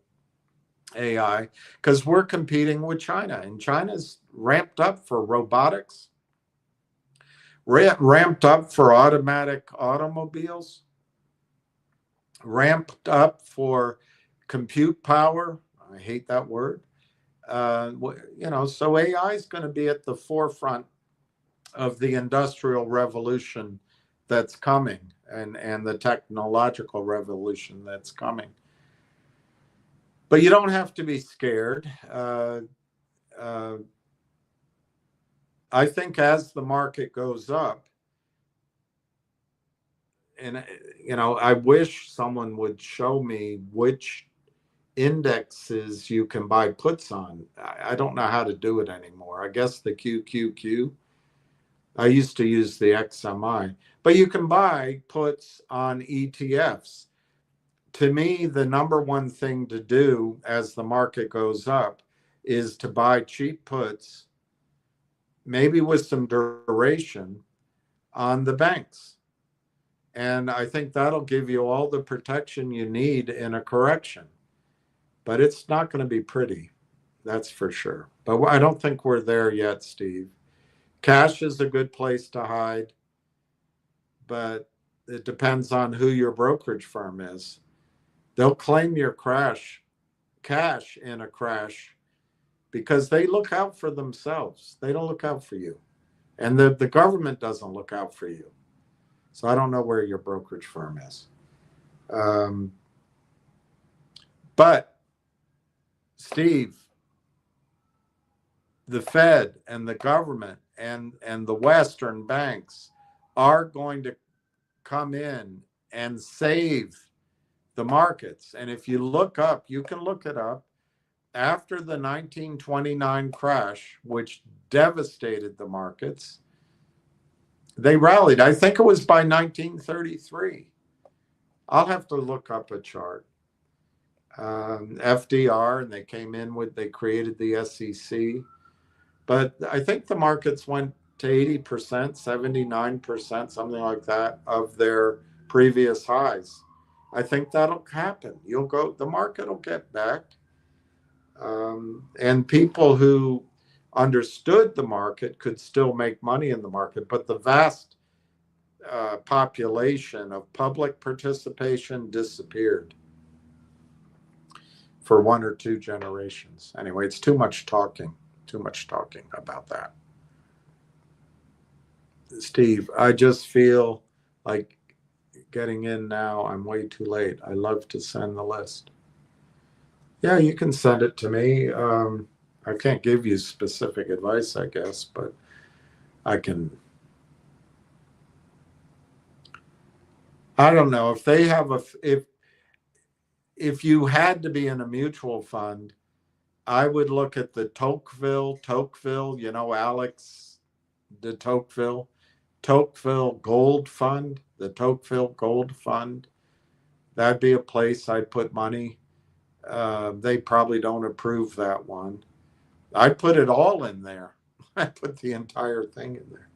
AI because we're competing with China, and China's ramped up for robotics, ramped up for automatic automobiles, ramped up for compute power. I hate that word. So AI is going to be at the forefront of the industrial revolution that's coming, and the technological revolution that's coming. But you don't have to be scared. I think as the market goes up, and I wish someone would show me which indexes you can buy puts on. I don't know how to do it anymore. I guess the QQQ. I used to use the XMI, but you can buy puts on ETFs. To me, the number one thing to do as the market goes up is to buy cheap puts, maybe with some duration, on the banks. And I think that'll give you all the protection you need in a correction. But it's not going to be pretty, that's for sure. But I don't think we're there yet, Steve. Cash is a good place to hide, but it depends on who your brokerage firm is. They'll claim your cash in a crash because they look out for themselves. They don't look out for you. And the government doesn't look out for you. So I don't know where your brokerage firm is. But Steve, the Fed and the government and the Western banks are going to come in and save the markets. And if you look up, you can look it up, after the 1929 crash, which devastated the markets, they rallied. I think it was by 1933. I'll have to look up a chart. FDR, and they created the SEC. But I think the markets went to 80%, 79%, something like that, of their previous highs. I think that'll happen. The market will get back. And people who understood the market could still make money in the market, but the vast population of public participation disappeared for 1 or 2 generations. Anyway, it's too much talking about that. Steve, I just feel like getting in now. I'm way too late. I love to send the list. Yeah, you can send it to me. I can't give you specific advice, I guess, but I can. I don't know if they have if you had to be in a mutual fund, I would look at the Tocqueville, Alex de Tocqueville Gold Fund, the Tocqueville Gold Fund. That'd be a place I'd put money. They probably don't approve that one. I put it all in there. I put the entire thing in there.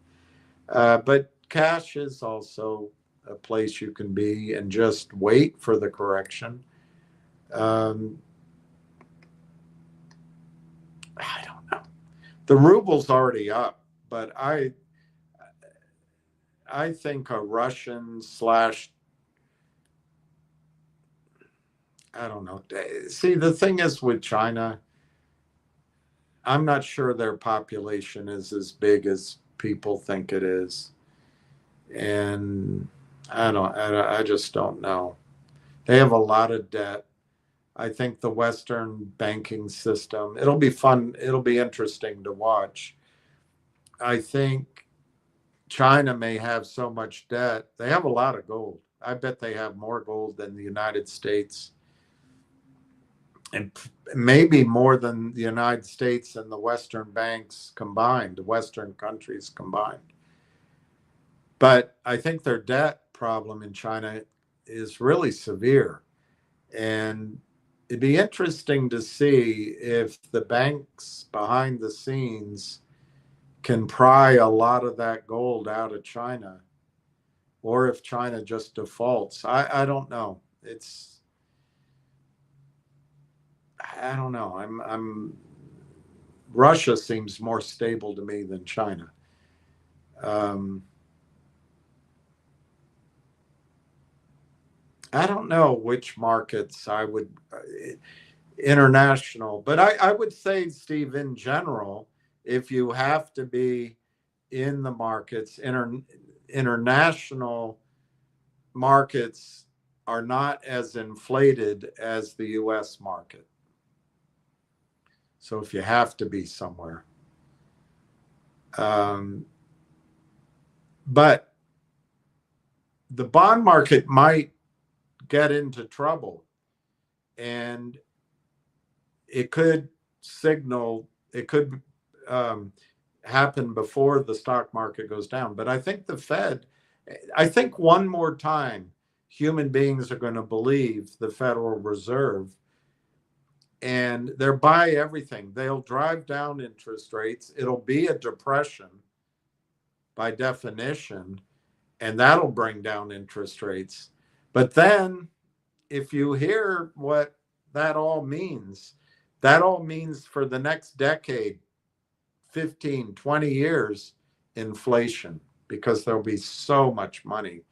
But cash is also a place you can be and just wait for the correction. Um, I don't know. The ruble's already up, but I think a Russian slash, I don't know. See, the thing is with China, I'm not sure their population is as big as people think it is. And I just don't know. They have a lot of debt. I think the Western banking system, it'll be fun. It'll be interesting to watch. I think China may have so much debt. They have a lot of gold. I bet they have more gold than the United States, and maybe more than the United States and the Western banks combined, the Western countries combined. But I think their debt problem in China is really severe. And it'd be interesting to see if the banks behind the scenes can pry a lot of that gold out of China, or if China just defaults. I don't know. I don't know. Russia seems more stable to me than China. I don't know which markets I would international, but I would say, Steve, in general, if you have to be in the markets, international markets are not as inflated as the US market. So if you have to be somewhere. But the bond market might get into trouble, and it could happen before the stock market goes down. But I think I think one more time, human beings are going to believe the Federal Reserve, and they'll buy everything. They'll drive down interest rates. It'll be a depression by definition, and that'll bring down interest rates. But then if you hear what that all means for the next decade, 15, 20 years, inflation, because there'll be so much money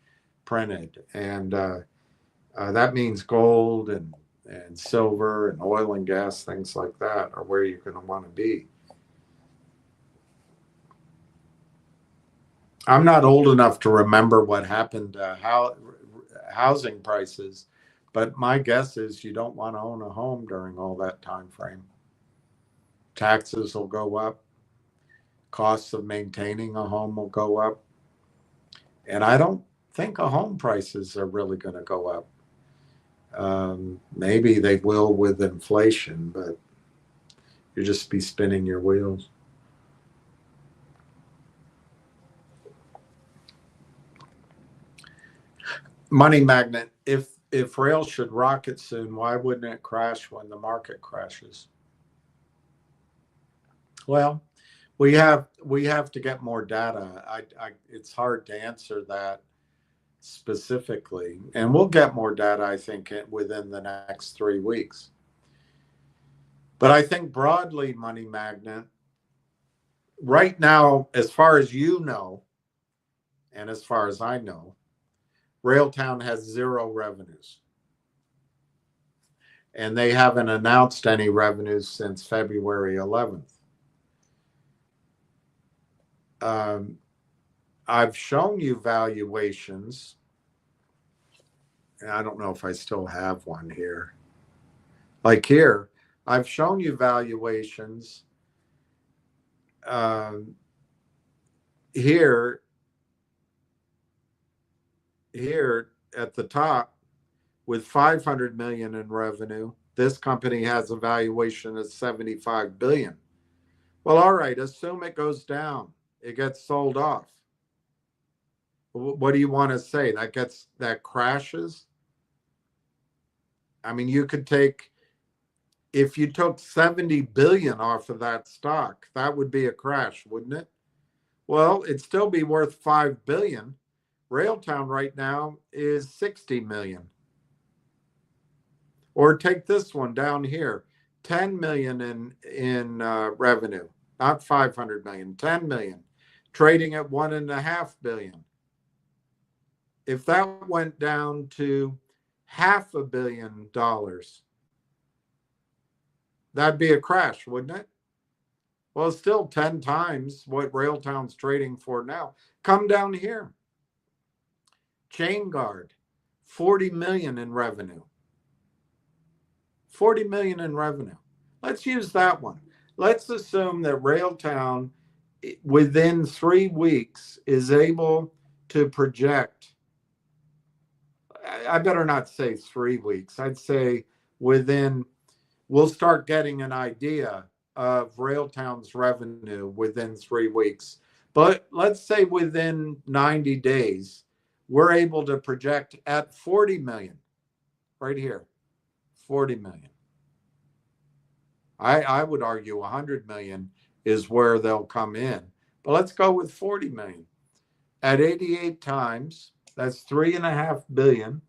printed. And that means gold and silver and oil and gas, things like that, are where you're going to want to be. I'm not old enough to remember what happened to housing prices, but my guess is you don't want to own a home during all that time frame. Taxes will go up. Costs of maintaining a home will go up. And I don't think home prices are really going to go up. Maybe they will with inflation, but you'll just be spinning your wheels. Money magnet. If rail should rocket soon, why wouldn't it crash when the market crashes? Well, we have to get more data. It's hard to answer that specifically, and we'll get more data, I think, within the next 3 weeks. But I think broadly, money magnet, right now, as far as you know, and as far as I know, Railtown has 0 revenues. And they haven't announced any revenues since February 11th. I've shown you valuations. And I don't know if I still have one here. Like here, I've shown you valuations. Here at the top, with 500 million in revenue, this company has a valuation of 75 billion. Well, all right, assume it goes down. It gets sold off. What do you want to say? That crashes? I mean, you could take, if you took 70 billion off of that stock, that would be a crash, wouldn't it? Well, it'd still be worth 5 billion. Railtown right now is 60 million. Or take this one down here, 10 million in revenue, not 500 million, 10 million, trading at 1.5 billion. If that went down to $500 million, that'd be a crash, wouldn't it? Well, it's still 10 times what Railtown's trading for now. Come down here. Chain Guard, 40 million in revenue. 40 million in revenue. Let's use that one. Let's assume that Railtown within 3 weeks is able to project. I better not say 3 weeks. I'd say we'll start getting an idea of Railtown's revenue within 3 weeks. But let's say within 90 days, we're able to project at 40 million, right here, 40 million. I would argue 100 million is where they'll come in. But let's go with 40 million. At 88 times, that's 3.5 billion.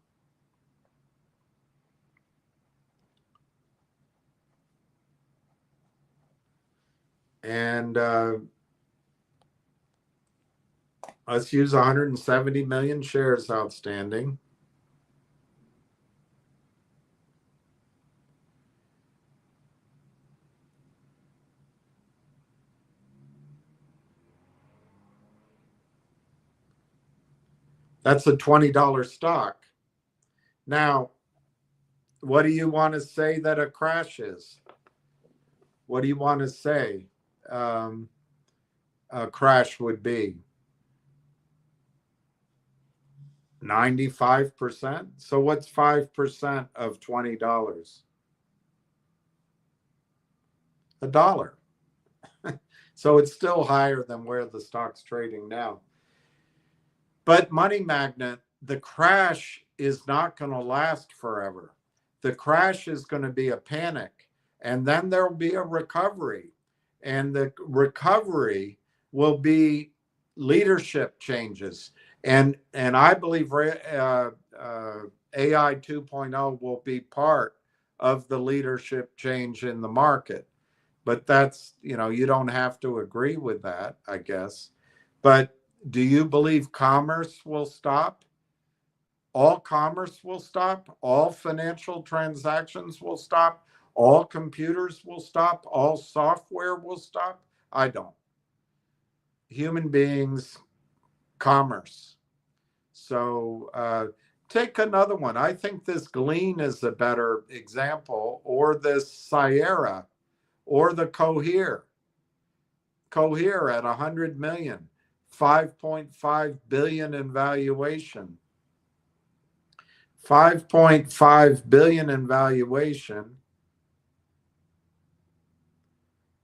And let's use 170 million shares outstanding. That's a $20 stock. Now, what do you want to say that a crash is? What do you want to say a crash would be? 95%? So what's 5% of $20? $1. So it's still higher than where the stock's trading now. But Money Magnet, the crash is not going to last forever. The crash is going to be a panic, and then there will be a recovery. And the recovery will be leadership changes. And I believe AI 2.0 will be part of the leadership change in the market. But that's, you don't have to agree with that, I guess. But do you believe commerce will stop? All commerce will stop? All financial transactions will stop? All computers will stop? All software will stop? I don't. Human beings, commerce. So take another one. I think this Glean is a better example, or this Sierra, or the Cohere. Cohere at 100 million, 5.5 billion in valuation. 5.5 billion in valuation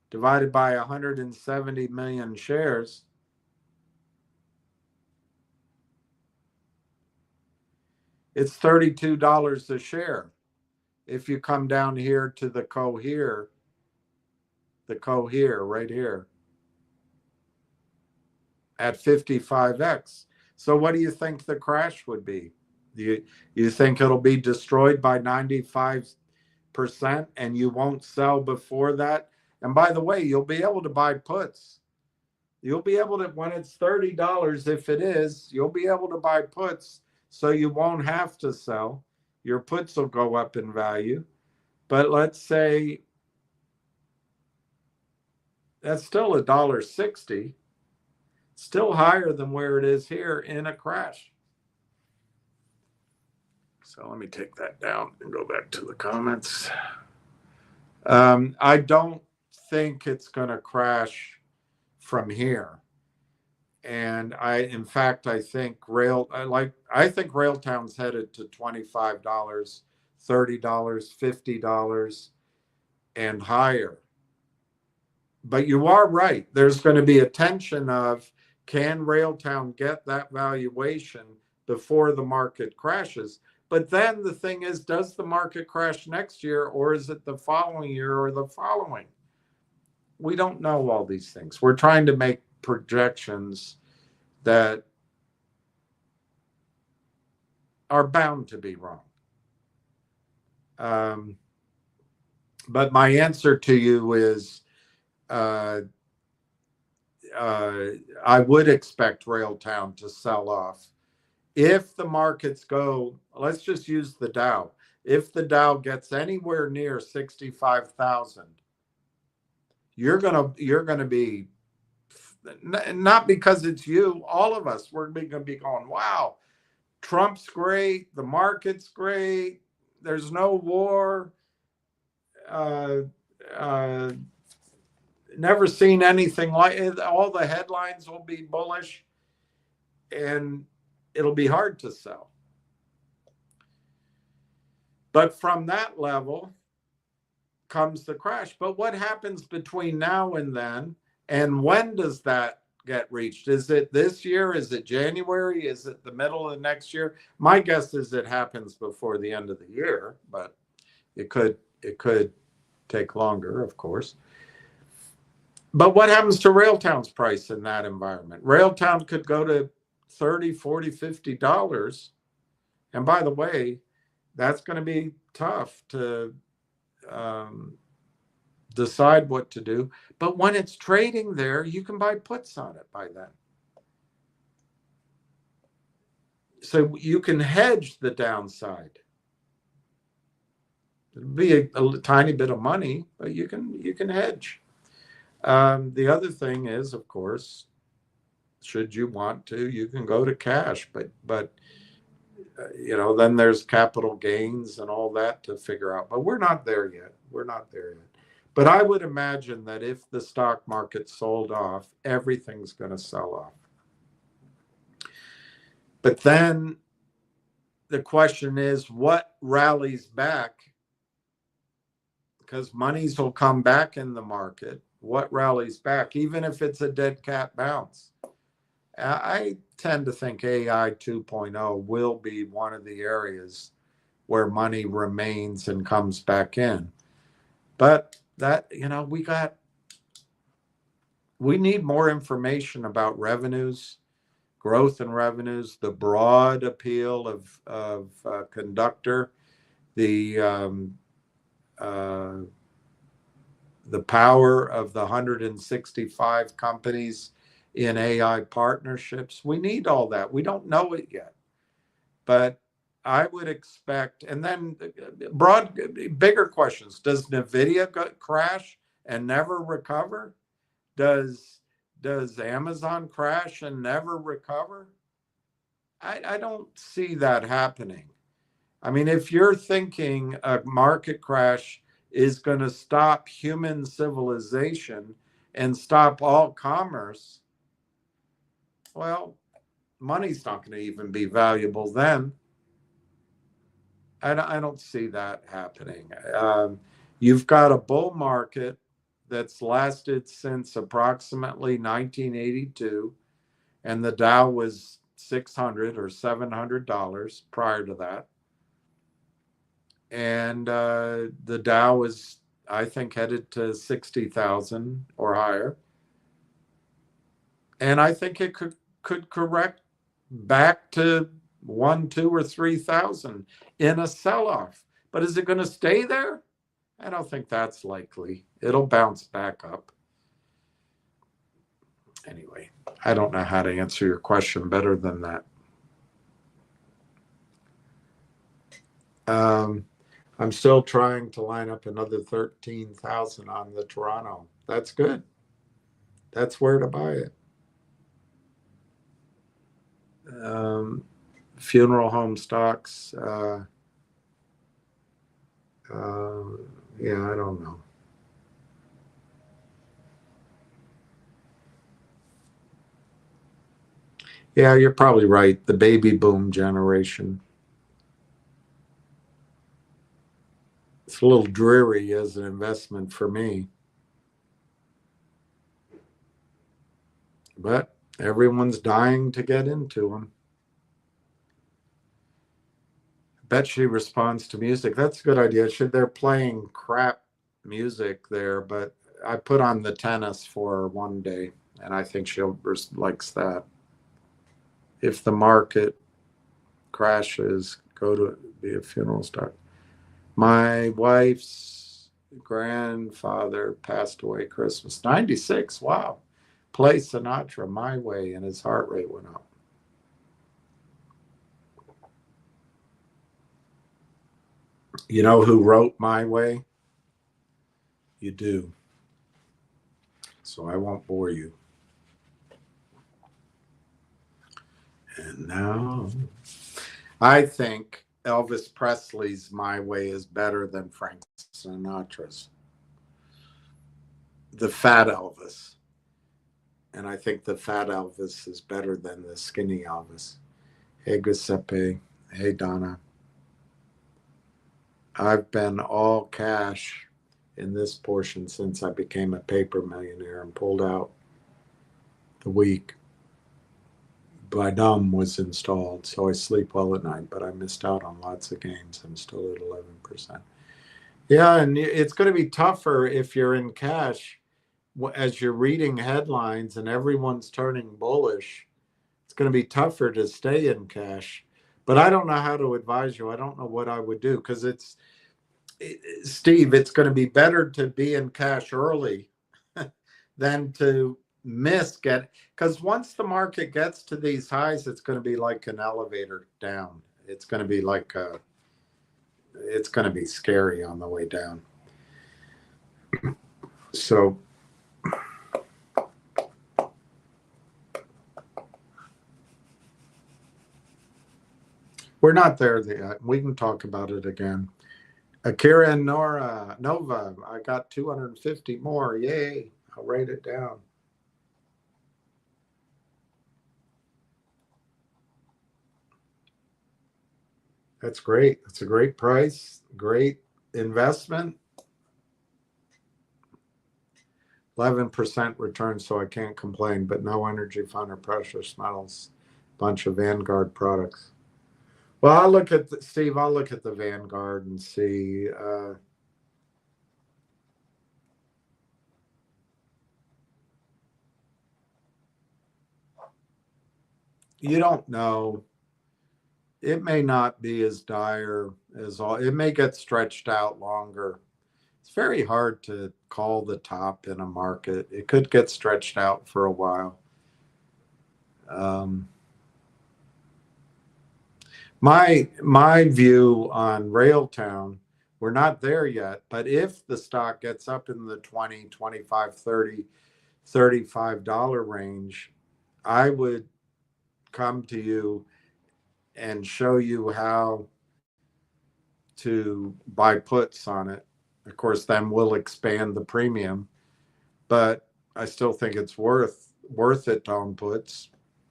divided by 170 million shares. It's $32 a share. If you come down here to the Cohere right here at 55x. So what do you think the crash would be? You think it'll be destroyed by 95% and you won't sell before that? And by the way, you'll be able to buy puts. You'll be able to, when it's $30, if it is, you'll be able to buy puts, so you won't have to sell. Your puts will go up in value. But let's say that's still $1.60, still higher than where it is here in a crash. So let me take that down and go back to the comments. I don't think it's going to crash from here. And in fact, I think Railtown's headed to $25, $30, $50 and higher. But you are right. There's going to be a tension of, can Railtown get that valuation before the market crashes? But then the thing is, does the market crash next year, or is it the following year or the following? We don't know all these things. We're trying to make projections that are bound to be wrong. But my answer to you is I would expect Railtown to sell off. If the markets go, let's just use the Dow. If the Dow gets anywhere near 65,000, you're gonna be, not because it's you, all of us, we're gonna be going, wow, Trump's great, the market's great, there's no war, uh, uh, never seen anything like it. All the headlines will be bullish, and it'll be hard to sell. But from that level comes the crash. But what happens between now and then? And when does that get reached? Is it this year? Is it January? Is it the middle of next year? My guess is it happens before the end of the year, but it could take longer, of course. But what happens to Railtown's price in that environment? Railtown could go to $30, $40, $50. And by the way, that's going to be tough to decide what to do. But when it's trading there, you can buy puts on it by then. So you can hedge the downside. It'll be a tiny bit of money, but you can hedge. The other thing is, of course, should you want to, you can go to cash, but then there's capital gains and all that to figure out. But we're not there yet. But I would imagine that if the stock market sold off, everything's going to sell off. But then the question is, what rallies back? Because monies will come back in the market. What rallies back, even if it's a dead cat bounce? I tend to think AI 2.0 will be one of the areas where money remains and comes back in. But that, we need more information about revenues, growth in revenues, the broad appeal of Conductor, the power of the 165 companies in AI partnerships. We need all that. We don't know it yet. But I would expect, and then bigger questions. Does NVIDIA crash and never recover? Does Amazon crash and never recover? I don't see that happening. I mean, if you're thinking a market crash is going to stop human civilization and stop all commerce, well, money's not going to even be valuable then. I don't see that happening. You've got a bull market that's lasted since approximately 1982, and the Dow was $600 or $700 prior to that. And the Dow is, I think, headed to 60,000 or higher. And I think it could correct back to 1, 2, or 3,000 in a sell-off. But is it going to stay there? I don't think that's likely. It'll bounce back up. Anyway, I don't know how to answer your question better than that. I'm still trying to line up another 13,000 on the Toronto. That's good. That's where to buy it. Funeral home stocks. Yeah, I don't know. Yeah, you're probably right. The baby boom generation. It's a little dreary as an investment for me. But everyone's dying to get into them. I bet she responds to music. That's a good idea. They're playing crap music there, but I put on the tennis for her one day, and I think she likes that. If the market crashes, go to be a funeral stock. My wife's grandfather passed away Christmas, 96. Wow. Play Sinatra My Way, and his heart rate went up. You know who wrote My Way? You do. So I won't bore you. And now I think Elvis Presley's My Way is better than Frank Sinatra's. The fat Elvis. And I think the fat Elvis is better than the skinny Elvis. Hey, Giuseppe. Hey, Donna. I've been all cash in this portion since I became a paper millionaire and pulled out the week. Bidum was installed, so I sleep well at night, but I missed out on lots of games. I'm still at 11%. Yeah, and it's going to be tougher if you're in cash as you're reading headlines and everyone's turning bullish. It's going to be tougher to stay in cash. But I don't know how to advise you. I don't know what I would do because Steve, it's going to be better to be in cash early than to because once the market gets to these highs, it's going to be like an elevator down. It's going to be like it's going to be scary on the way down. So we're not there yet. We can talk about it again. Akira and Nova, I got 250 more. Yay. I'll write it down. That's great. That's a great price. Great investment. 11% return, so I can't complain, but no energy fund or precious metals. Bunch of Vanguard products. Well, I'll look at Steve. I'll look at the Vanguard and see. You don't know. It may not be as dire as all. It may get stretched out longer. It's very hard to call the top in a market. It could get stretched out for a while. My view on Railtown, we're not there yet, but if the stock gets up in the 20, 25, 30, $35 range, I would come to you and show you how to buy puts on it. Of course, then we'll expand the premium, but I still think it's worth it to own puts.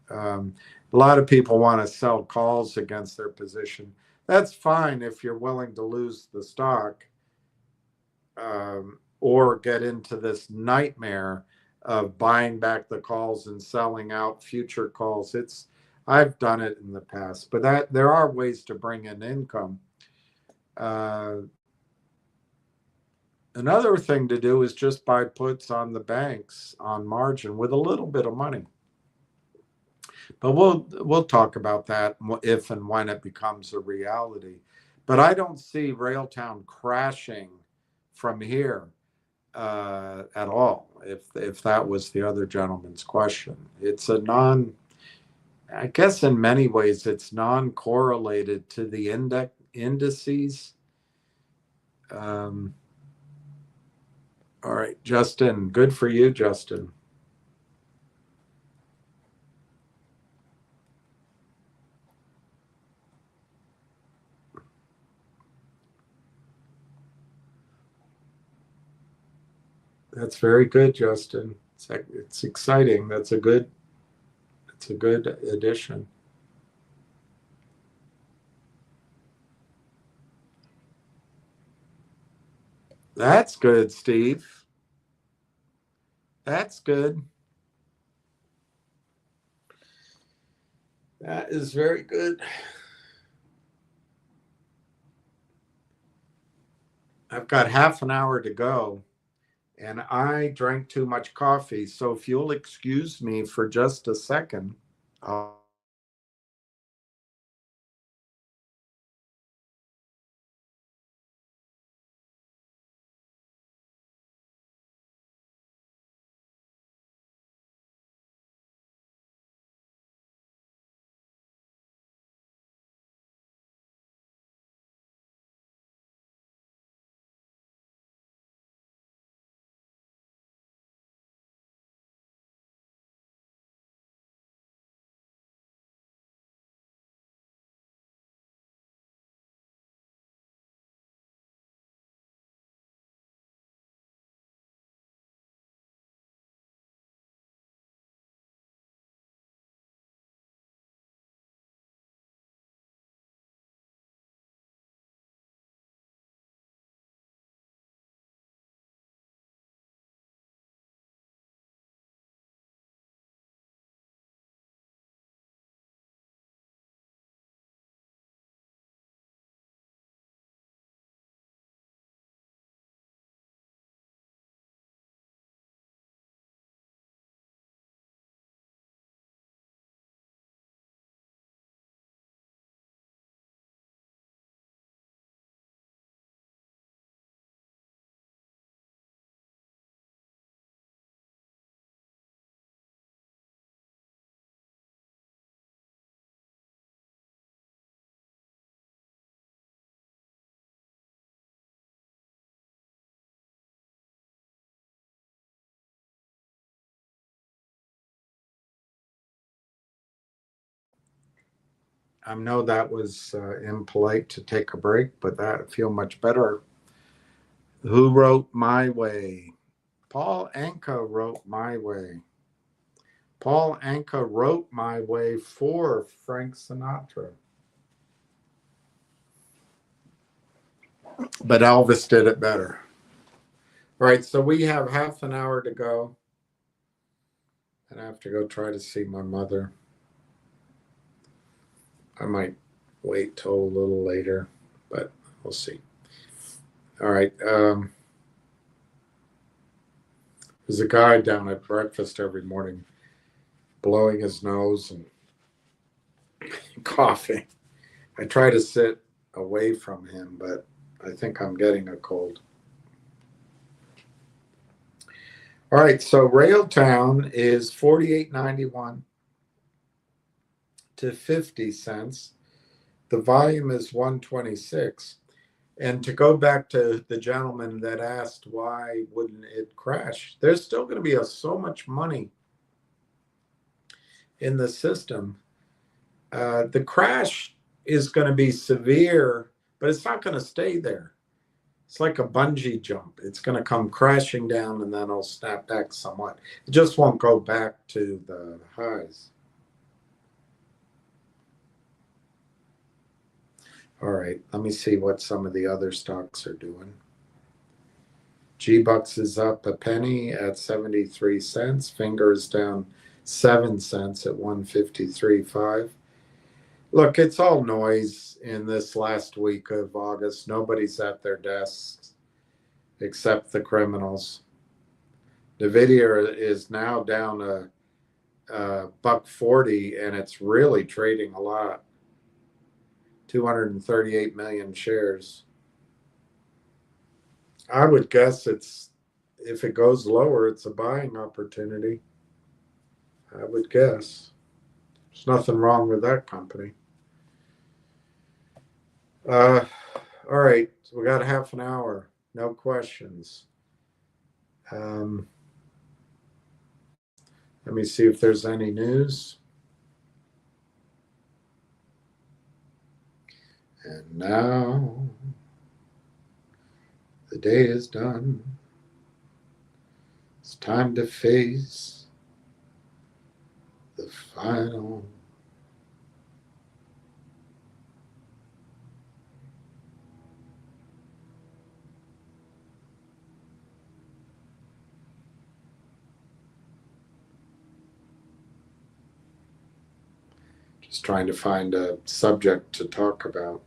A lot of people want to sell calls against their position. That's fine if you're willing to lose the stock or get into this nightmare of buying back the calls and selling out future calls. I've done it in the past, but there are ways to bring in income. Another thing to do is just buy puts on the banks on margin with a little bit of money. But we'll talk about that if and when it becomes a reality. But I don't see Railtown crashing from here at all. If that was the other gentleman's question, it's I guess in many ways it's non-correlated to the indices. All right, Justin. Good for you, Justin. That's very good, Justin. It's exciting. That's a good addition. That's good, Steve. That's good. That is very good. I've got half an hour to go, and I drank too much coffee. So if you'll excuse me for just a second, I'll I know that was impolite to take a break, but I feel much better. Who wrote My Way? Paul Anka wrote My Way. Paul Anka wrote My Way for Frank Sinatra. But Elvis did it better. All right, so we have half an hour to go. And I have to go try to see my mother. I might wait till a little later, but we'll see. All right. There's a guy down at breakfast every morning blowing his nose and coughing. I try to sit away from him, but I think I'm getting a cold. All right, so Railtown is $48.91 to 50 cents. The volume is 126. And to go back to the gentleman that asked why wouldn't it crash, there's still going to be so much money in the system. The crash is going to be severe, but it's not going to stay there. It's like a bungee jump. It's going to come crashing down and then it'll snap back somewhat. It just won't go back to the highs. All right, let me see what some of the other stocks are doing. G-Bucks is up a penny at 73 cents. Finger is down 7 cents at 153.5. Look, it's all noise in this last week of August. Nobody's at their desks except the criminals. Nvidia is now down a $1.40, and it's really trading a lot. 238 million shares. I would guess if it goes lower, it's a buying opportunity. I would guess. There's nothing wrong with that company. All right, so we got half an hour. No questions. Let me see if there's any news. And now the day is done. It's time to face the final. Just trying to find a subject to talk about.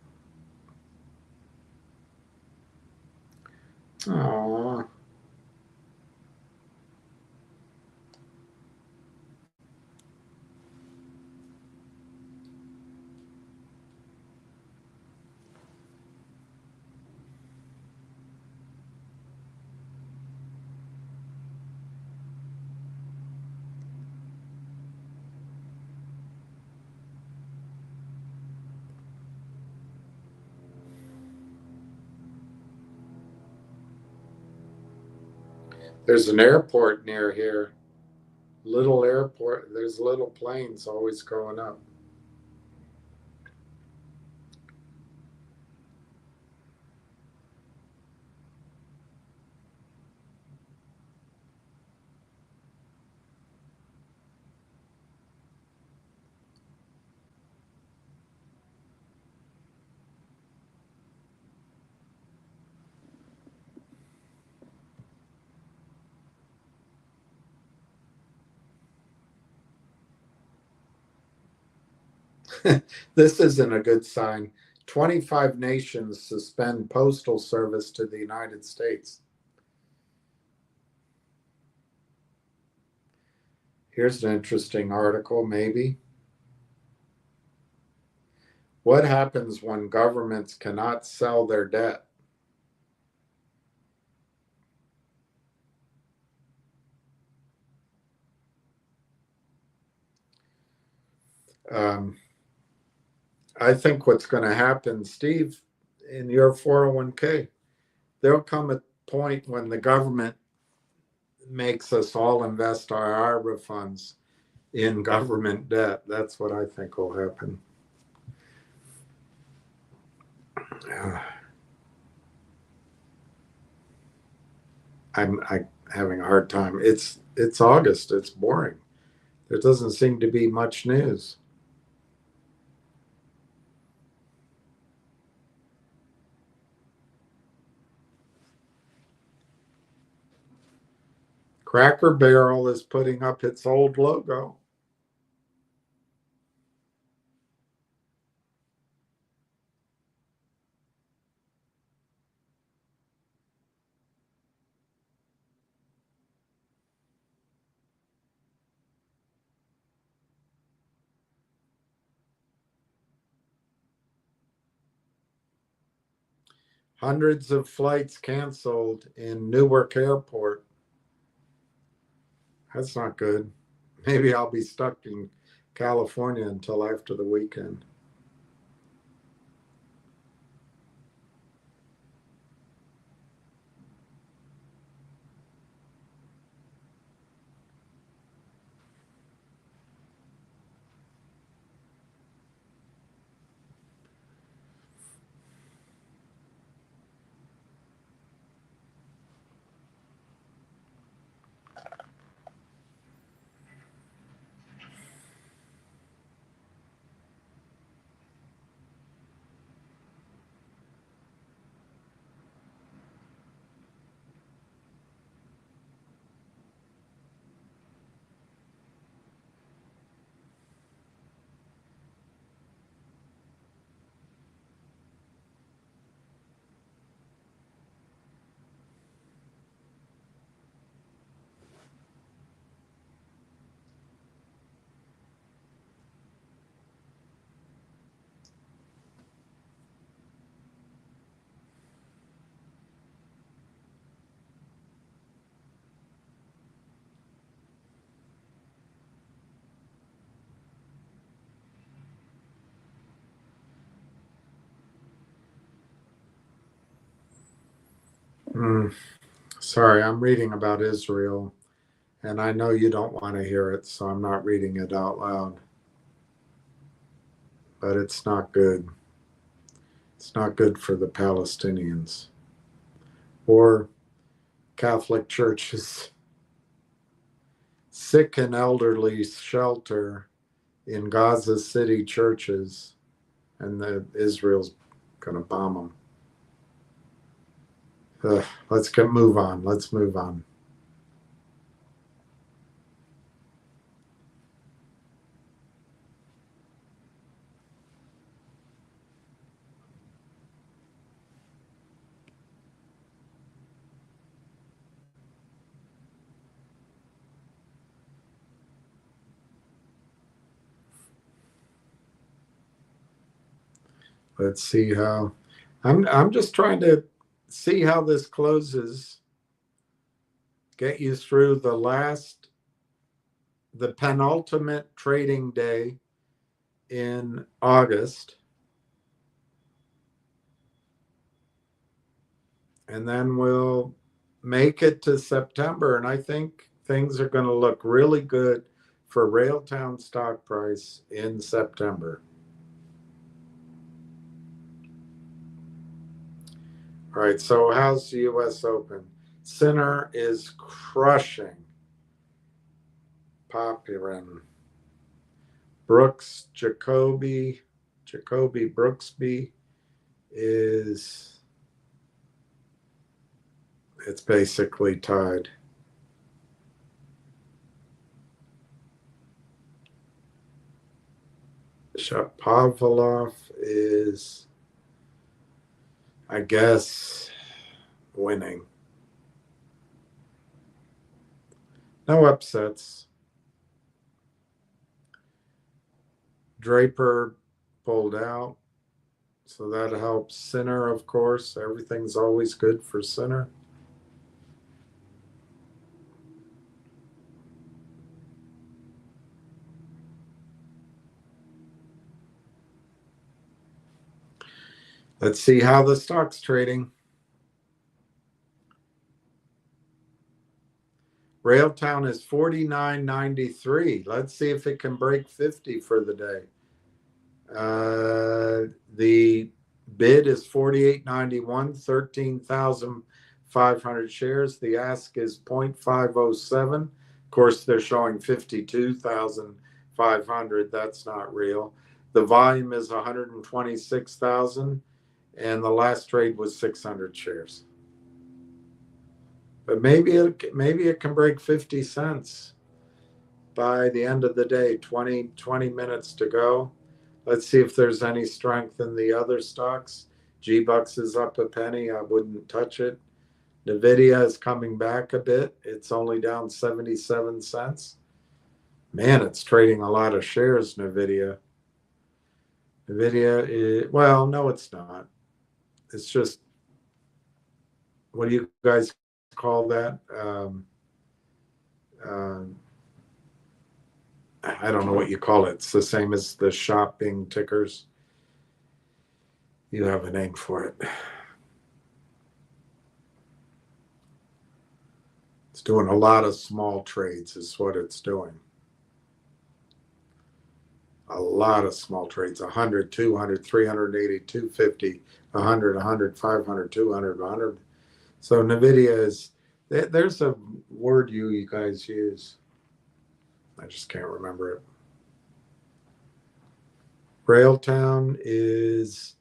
Aww. There's an airport near here. Little airport. There's little planes always going up. This isn't a good sign. 25 nations suspend postal service to the United States. Here's an interesting article, maybe. What happens when governments cannot sell their debt? I think what's going to happen, Steve, in your 401k, there'll come a point when the government makes us all invest our IRA funds in government debt. That's what I think will happen. I'm having a hard time. It's August. It's boring. There doesn't seem to be much news. Cracker Barrel is putting up its old logo. Hundreds of flights canceled in Newark Airport. That's not good. Maybe I'll be stuck in California until after the weekend. Sorry, I'm reading about Israel, and I know you don't want to hear it, so I'm not reading it out loud. But it's not good. It's not good for the Palestinians or Catholic churches. Sick and elderly shelter in Gaza City churches, and Israel's going to bomb them. Let's move on. Let's move on. Let's see how. I'm just trying to see how this closes. Get you through the penultimate trading day in August. And then we'll make it to September. And I think things are going to look really good for Railtown stock price in September. All right, so how's the US Open? Sinner is crushing Popurin. Jacoby Brooksby it's basically tied. Shapovalov is, I guess, winning. No upsets. Draper pulled out, so that helps Sinner, of course. Everything's always good for Sinner. Let's see how the stock's trading. Railtown is 49.93. Let's see if it can break 50 for the day. The Bid is 48.91, 13,500 shares. The ask is 0.507. Of course, they're showing 52,500. That's not real. The volume is 126,000, and the last trade was 600 shares. But maybe it can break 50 cents by the end of the day. 20 minutes to go. Let's see if there's any strength in the other stocks. G-Bucks is up a penny. I wouldn't touch it. NVIDIA is coming back a bit. It's only down 77 cents. Man, it's trading a lot of shares, NVIDIA. NVIDIA is, well, no, it's not. It's just, what do you guys call that? I don't know what you call it. It's the same as the shopping tickers. You have a name for it. It's doing a lot of small trades is what it's doing. A lot of small trades. 100, 200, 380, 250, 100, 100, 500, 200, 100. So NVIDIA is, there's a word you guys use. I just can't remember it. Railtown is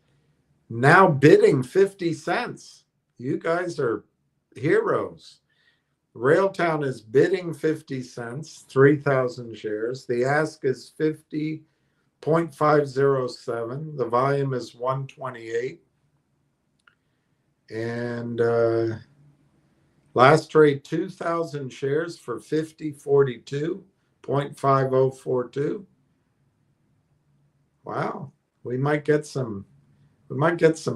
now bidding 50 cents. You guys are heroes. Railtown is bidding 50 cents, 3,000 shares. The ask is 50.507. The volume is 128. And last trade, 2,000 shares for 50.42.5042. Wow, we might get some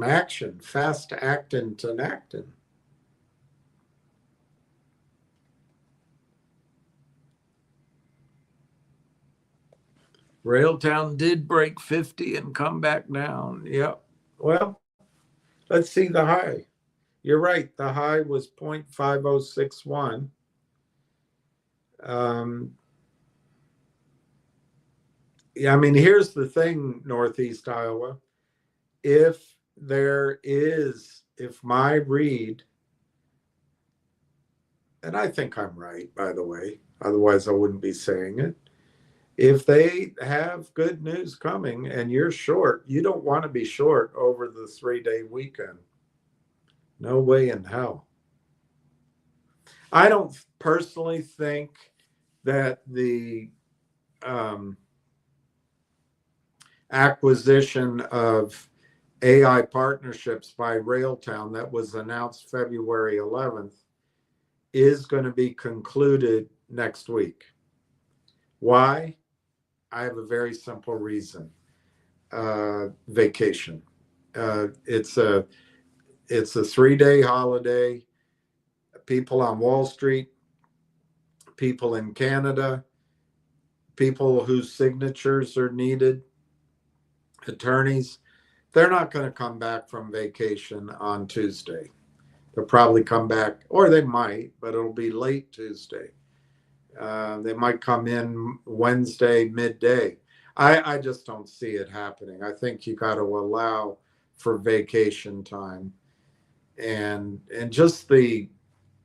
action. Fast actin to actin. Railtown did break 50 and come back down. Yep. Well, let's see the high. You're right. The high was 0.5061. Yeah, I mean, here's the thing, Northeast Iowa. If my read, and I think I'm right, by the way, otherwise I wouldn't be saying it. If they have good news coming and you're short, you don't want to be short over the 3-day weekend. No way in hell. I don't personally think that the acquisition of AI partnerships by Railtown that was announced February 11th is going to be concluded next week. Why? I have a very simple reason. Vacation. It's a 3-day holiday. People on Wall Street, people in Canada, people whose signatures are needed, attorneys, they're not going to come back from vacation on Tuesday. They'll probably come back, or they might, but it'll be late Tuesday. They might come in Wednesday midday. I just don't see it happening. I think you got to allow for vacation time and just the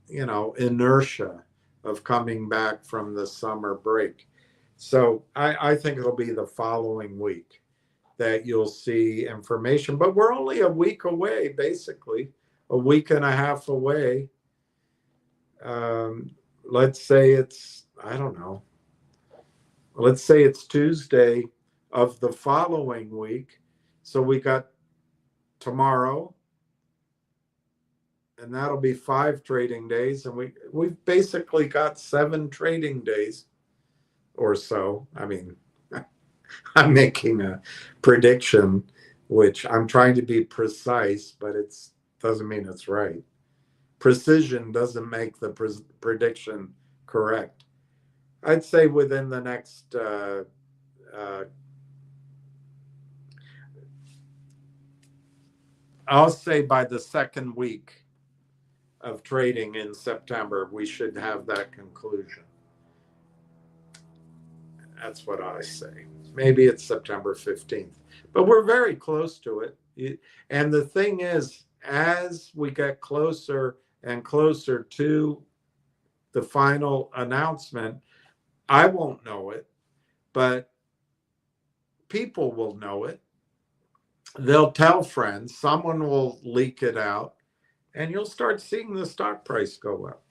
inertia of coming back from the summer break. So I think it'll be the following week that you'll see information, but we're only a week away, basically a week and a half away. Let's say it's, I don't know, let's say it's Tuesday of the following week. So we got tomorrow, and that'll be 5 trading days. And we've basically got 7 trading days or so. I mean, I'm making a prediction, which I'm trying to be precise, but it doesn't mean it's right. Precision doesn't make the prediction correct. I'd say within the next I'll say by the second week of trading in September, we should have that conclusion. That's what I say. Maybe it's September 15th, but we're very close to it. And the thing is, as we get closer and closer to the final announcement, I won't know it, but people will know it. They'll tell friends, someone will leak it out, and you'll start seeing the stock price go up.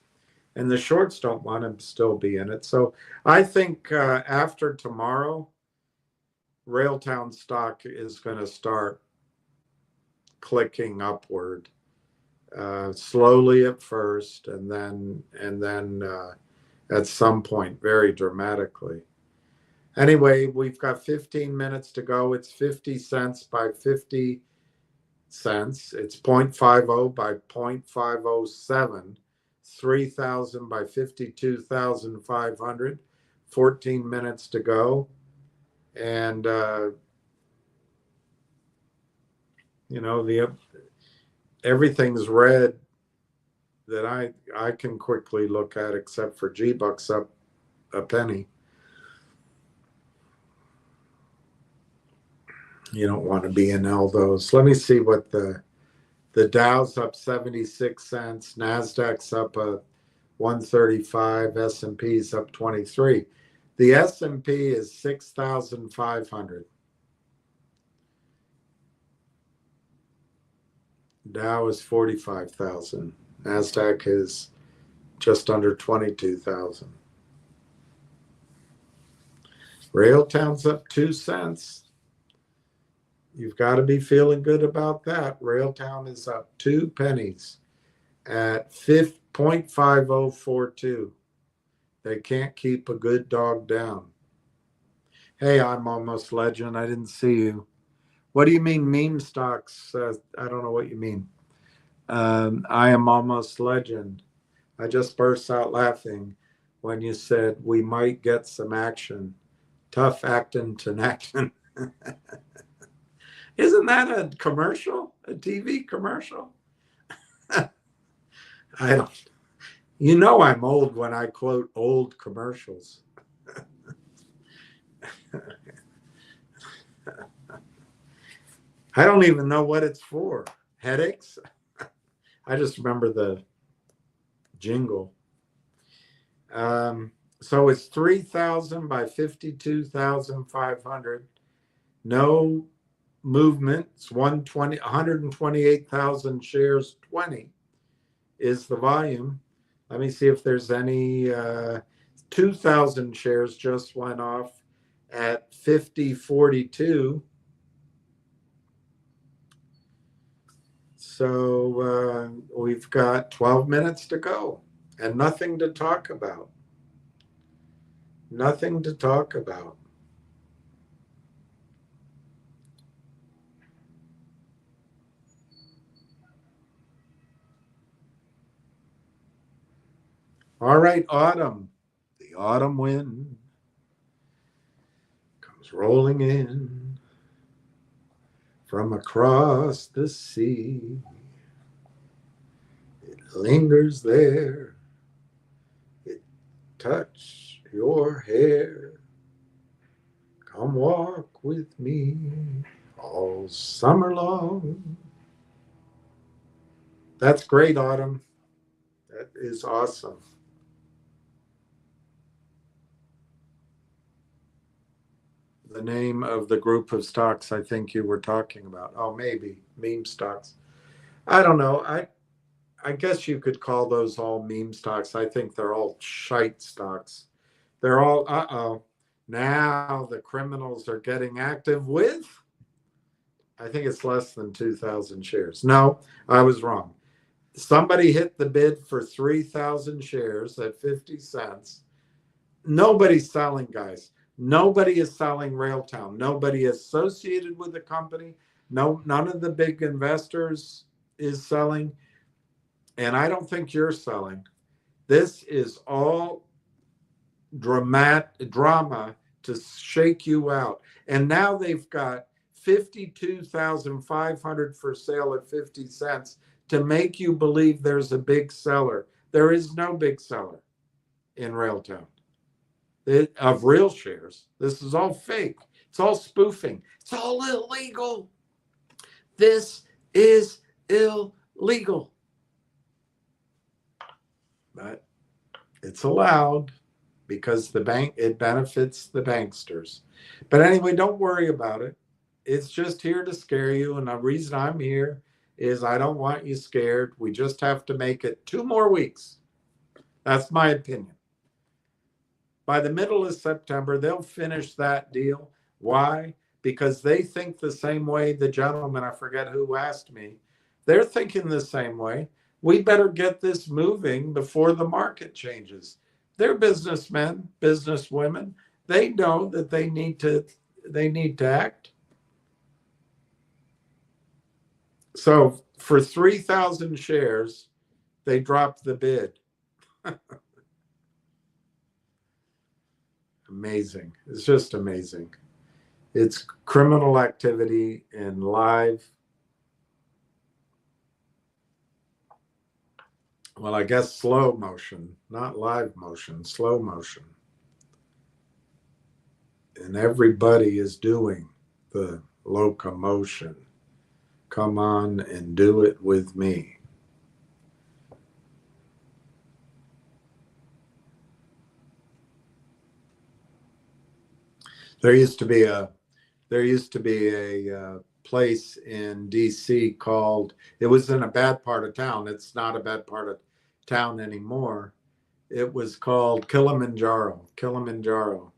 And the shorts don't want to still be in it. So I think after tomorrow, Railtown stock is going to start clicking upward, slowly at first, and then at some point very dramatically. Anyway, we've got 15 minutes to go. It's 50 cents by 50 cents. It's 0.50 by 0.507. 3,000 by 52,500. 14 minutes to go. And, you know, everything's red that I can quickly look at, except for G-Bucks up a penny. You don't want to be in all those. Let me see what the Dow's up 76 cents, NASDAQ's up 135, S&P's up 23. The S&P is 6,500. Dow is 45,000. NASDAQ is just under 22,000. Railtown's up 2 cents. You've got to be feeling good about that. Railtown is up 2 pennies at 0.5042. They can't keep a good dog down. Hey, I'm Almost Legend. I didn't see you. What do you mean meme stocks? I don't know what you mean. I am Almost Legend. I just burst out laughing when you said we might get some action. Tough actin' to action. Isn't that a commercial? A TV commercial? I don't. You know I'm old when I quote old commercials. I don't even know what it's for. Headaches? I just remember the jingle. So it's 3,000 by 52,500. No movement. It's 128,000 shares. 20 is the volume. Let me see if there's any. 2,000 shares just went off at 50.42. So we've got 12 minutes to go and nothing to talk about. Nothing to talk about. All right, autumn. The autumn wind comes rolling in from across the sea. It lingers there. It touches your hair. Come walk with me all summer long. That's great, Autumn. That is awesome. The name of the group of stocks I think you were talking about. Oh, maybe meme stocks. I don't know. I guess you could call those all meme stocks. I think they're all shite stocks. They're all, now the criminals are getting active with, I think it's less than 2,000 shares. No, I was wrong. Somebody hit the bid for 3,000 shares at 50 cents. Nobody's selling, guys. Nobody is selling Railtown. Nobody associated with the company. No, none of the big investors is selling. And I don't think you're selling. This is all drama to shake you out. And now they've got 52,500 for sale at 50 cents to make you believe there's a big seller. There is no big seller in Railtown of real shares. This is all fake. It's all spoofing. It's all illegal. This is illegal. But it's allowed because it benefits the banksters. But anyway, don't worry about it. It's just here to scare you. And the reason I'm here is I don't want you scared. We just have to make it 2 more weeks. That's my opinion. By the middle of September, they'll finish that deal. Why? Because they think the same way the gentleman, I forget who asked me, they're thinking the same way. We better get this moving before the market changes. They're businessmen, businesswomen. They know that they need to act. So for 3,000 shares, they dropped the bid. Amazing. It's just amazing. It's criminal activity in live. Well, I guess slow motion, not live motion, slow motion. And everybody is doing the locomotion. Come on and do it with me. There used to be a place in DC called, it was in a bad part of town. It's not a bad part of town anymore. It was called Kilimanjaro.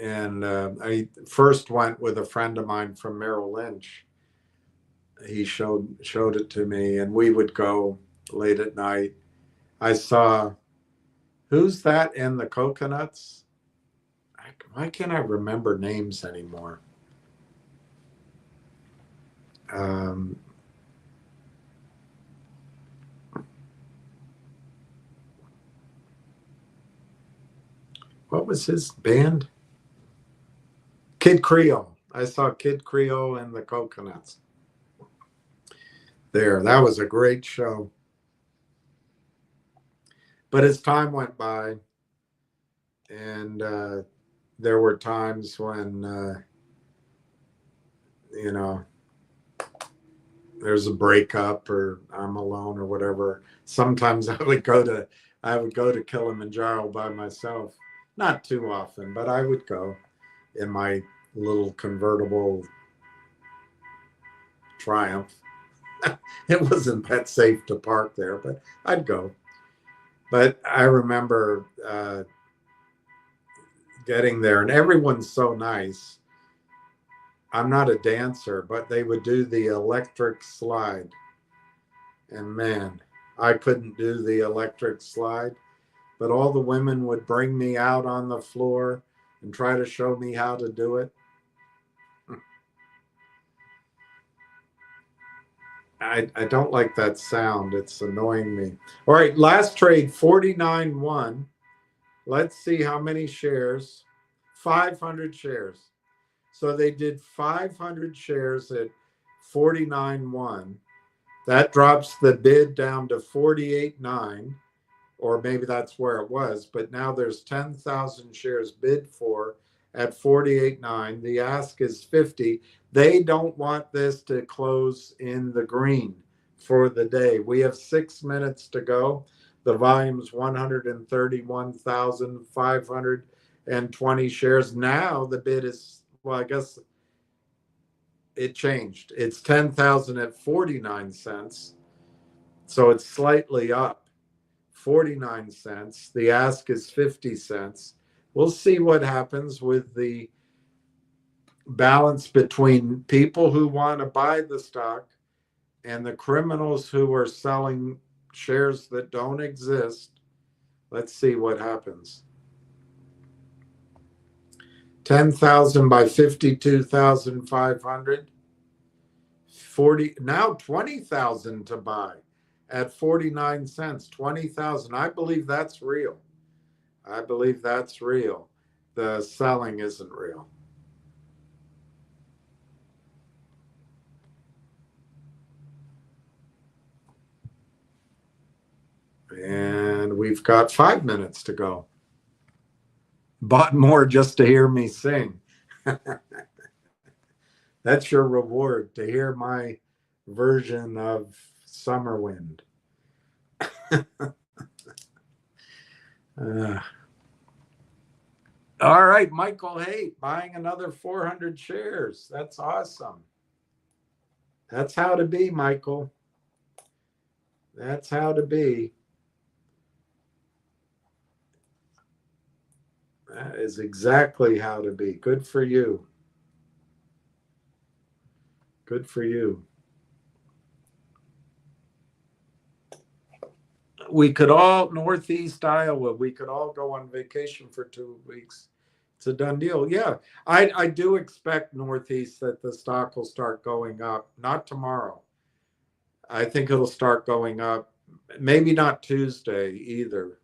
And I first went with a friend of mine from Merrill Lynch. He showed it to me, and we would go late at night. I saw, who's that in the coconuts? Why can't I remember names anymore? What was his band? Kid Creole. I saw Kid Creole in the coconuts. That was a great show. But as time went by, and there were times when, there's a breakup or I'm alone or whatever. Sometimes I would go to Kilimanjaro by myself. Not too often, but I would go in my little convertible Triumph. It wasn't that safe to park there, but I'd go. But I remember getting there, and everyone's so nice. I'm not a dancer, but they would do the electric slide. And man, I couldn't do the electric slide, but all the women would bring me out on the floor and try to show me how to do it. I don't like that sound. It's annoying me. All right, last trade, 49.1. Let's see how many shares. 500 shares. So they did 500 shares at 49.1. That drops the bid down to 48.9, or maybe that's where it was, but now there's 10,000 shares bid for at 48.9. The ask is 50. They don't want this to close in the green for the day. We have 6 minutes to go. The volume's 131,520 shares. Now the bid is, well, I guess it changed. It's 10,000 at 49 cents. So it's slightly up, 49 cents. The ask is 50 cents. We'll see what happens with the balance between people who want to buy the stock and the criminals who are selling shares that don't exist. Let's see what happens. 10,000 by 52,500. 40, now 20,000 to buy at 49 cents. 20,000. I believe that's real. The selling isn't real. And we've got 5 minutes to go. Bought more just to hear me sing. That's your reward, to hear my version of Summer Wind. uh, all right, Michael Haight buying another 400 shares. That's awesome. That's how to be, Michael. That's how to be. That is exactly how to be. Good for you. Good for you. We could all, Northeast Iowa, we could all go on vacation for 2 weeks. It's a done deal. Yeah, I do expect Northeast that the stock will start going up. Not tomorrow. I think it'll start going up. Maybe not Tuesday either.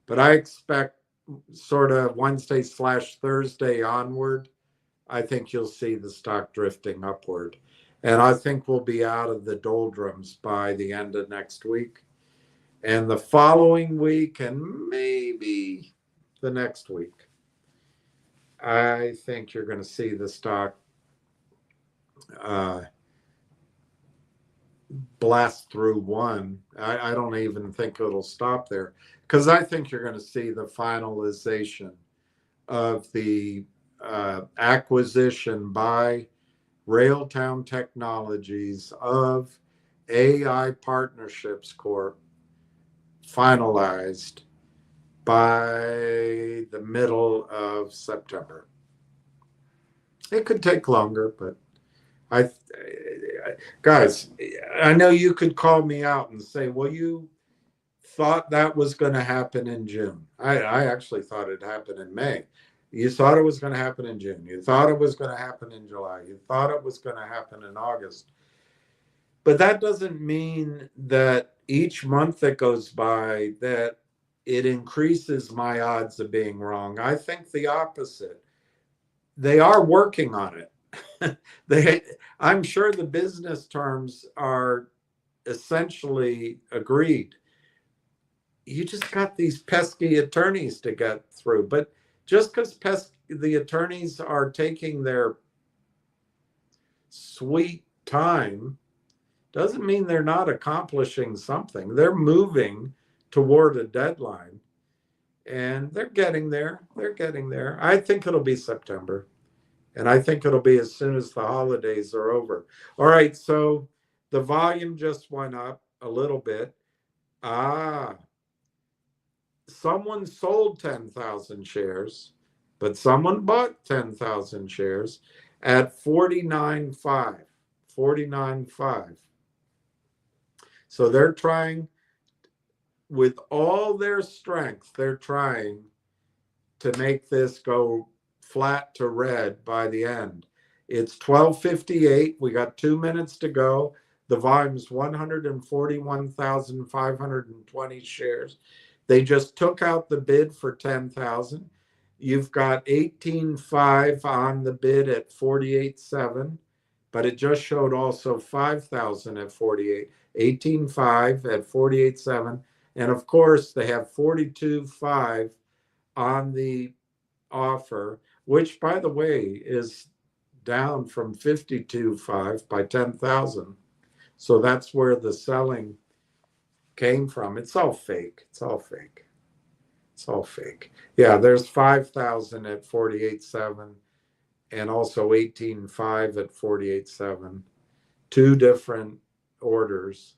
But I expect sort of Wednesday/Thursday onward, I think you'll see the stock drifting upward. And I think we'll be out of the doldrums by the end of next week. And the following week, and maybe the next week, I think you're going to see the stock blast through one. I don't even think it'll stop there, because I think you're going to see the finalization of the acquisition by Railtown Technologies of AI Partnerships Corp finalized by the middle of September. It could take longer, but guys, I know you could call me out and say, well, you thought that was going to happen in June. I actually thought it happened in May. You thought it was going to happen in June. You thought it was going to happen in July. You thought it was going to happen in August. But that doesn't mean that each month that goes by that it increases my odds of being wrong. I think the opposite. They are working on it. I'm sure the business terms are essentially agreed. You just got these pesky attorneys to get through. But just because the attorneys are taking their sweet time doesn't mean they're not accomplishing something. They're moving toward a deadline, and they're getting there. They're getting there. I think it'll be September, and I think it'll be as soon as the holidays are over. All right, so the volume just went up a little bit. Someone sold 10,000 shares, but someone bought 10,000 shares at 49.5. 49.5. So they're trying, with all their strength, they're trying to make this go flat to red by the end. It's 12:58. We got 2 minutes to go. The volume's 141,520 shares. They just took out the bid for 10,000. You've got 18.5 on the bid at 48.7, but it just showed also 5,000 at 48. 18.5 at 48.7. And of course, they have 42.5 on the offer, which, by the way, is down from 52.5 by 10,000. So that's where the selling came from. It's all fake. It's all fake. It's all fake. Yeah, there's 5,000 at 48.7 and also 18.5 at 48.7. Two different orders,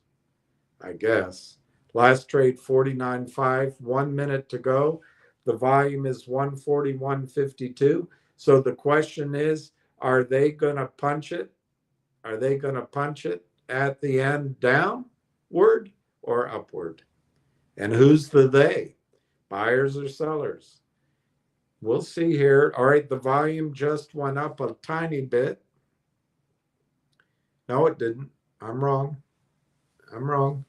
I guess. Last trade 49.5, 1 minute to go. The volume is 141.52. So the question is, are they going to punch it? Are they going to punch it at the end downward or upward? And who's the they? Buyers or sellers? We'll see here. All right, the volume just went up a tiny bit. No, it didn't. I'm wrong. I'm wrong.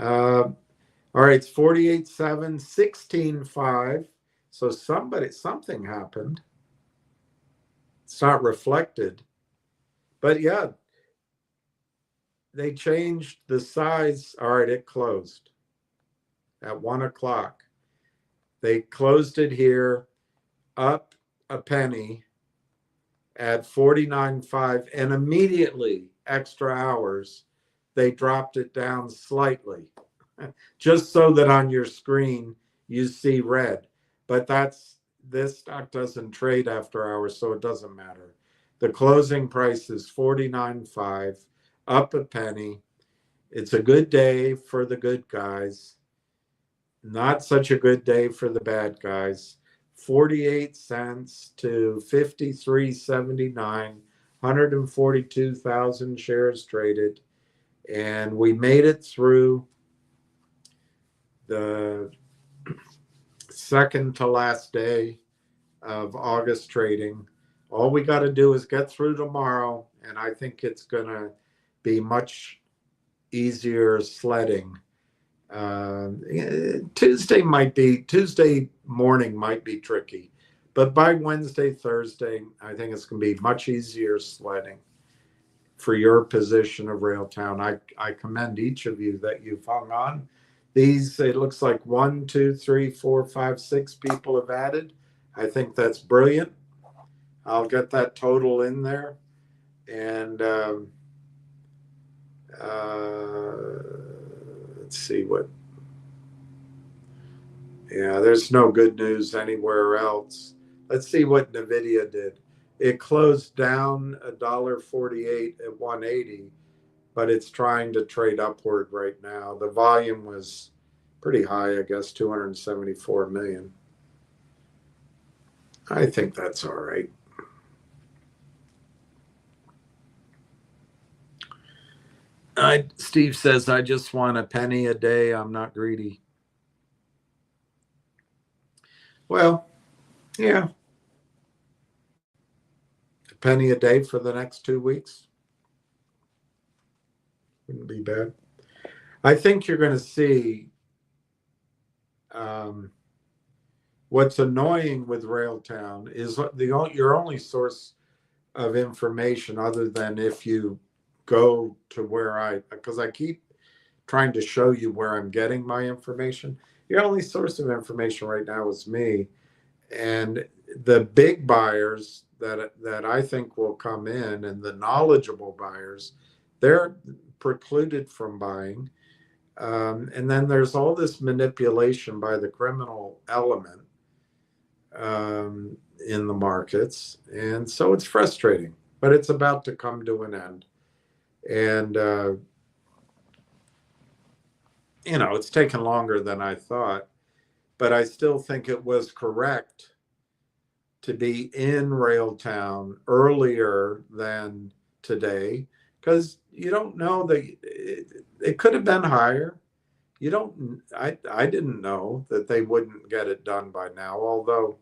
All right, it's 48.7, 16.5. So something happened. It's not reflected. But yeah, they changed the size. All right, it closed at 1 o'clock. They closed it here up a penny, at 49.5, and immediately, extra hours, they dropped it down slightly, just so that on your screen you see red. But this stock doesn't trade after hours, so it doesn't matter. The closing price is 49.5, up a penny. It's a good day for the good guys, not such a good day for the bad guys. 48 cents to 53.79, 142,000 shares traded. And we made it through the second to last day of August trading. All we got to do is get through tomorrow, and I think it's going to be much easier sledding. Tuesday morning might be tricky, but by Wednesday, Thursday, I think it's going to be much easier sledding for your position of Railtown. I commend each of you that you've hung on. These, it looks like 1, 2, 3, 4, 5, 6 people have added. I think that's brilliant. I'll get that total in there. And let's see what. Yeah, there's no good news anywhere else. Let's see what NVIDIA did. It closed down $1.48 at 180, but it's trying to trade upward right now. The volume was pretty high, I guess, 274 million. I think that's all right. Steve says, I just want a penny a day. I'm not greedy. Well, yeah. A penny a day for the next 2 weeks. Wouldn't be bad. I think you're going to see what's annoying with Railtown is your only source of information, other than if you go to where because I keep trying to show you where I'm getting my information. Your only source of information right now is me. And the big buyers that I think will come in, and the knowledgeable buyers, they're precluded from buying. And then there's all this manipulation by the criminal element in the markets. And so it's frustrating, but it's about to come to an end. And, it's taken longer than I thought, but I still think it was correct to be in Railtown earlier than today, because you don't know that it could have been higher. I didn't know that they wouldn't get it done by now, although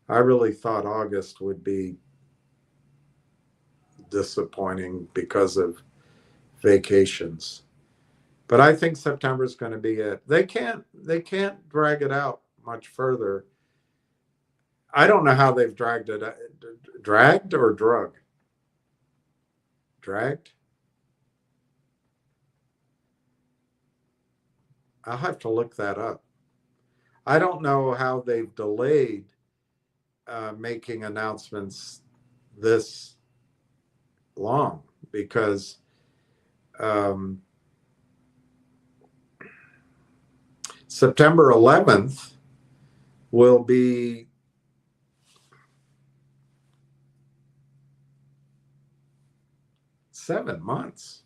I really thought August would be disappointing because of vacations. But I think September is going to be it. They can't drag it out much further. I don't know how they've dragged it. Dragged or drug? Dragged? I'll have to look that up. I don't know how they've delayed making announcements this long, because September 11th will be seven months.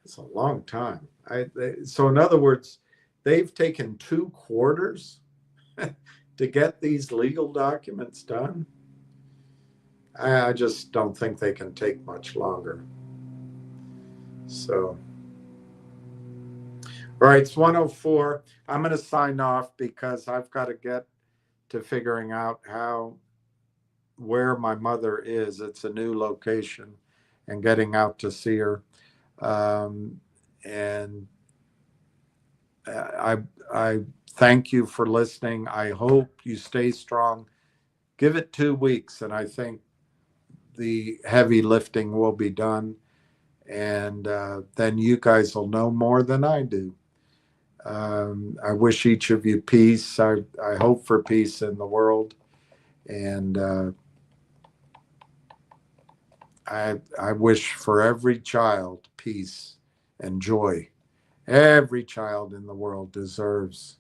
It's a long time. So in other words, they've taken 2 quarters to get these legal documents done. I just don't think they can take much longer. So, all right, it's 1:04. I'm going to sign off because I've got to get to figuring out where my mother is. It's a new location, and getting out to see her. And I thank you for listening. I hope you stay strong. Give it 2 weeks, and I think the heavy lifting will be done. And then you guys will know more than I do. I wish each of you peace. I hope for peace in the world. And I wish for every child peace and joy. Every child in the world deserves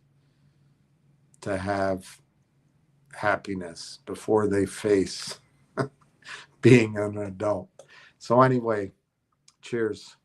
to have happiness before they face being an adult. So anyway, cheers.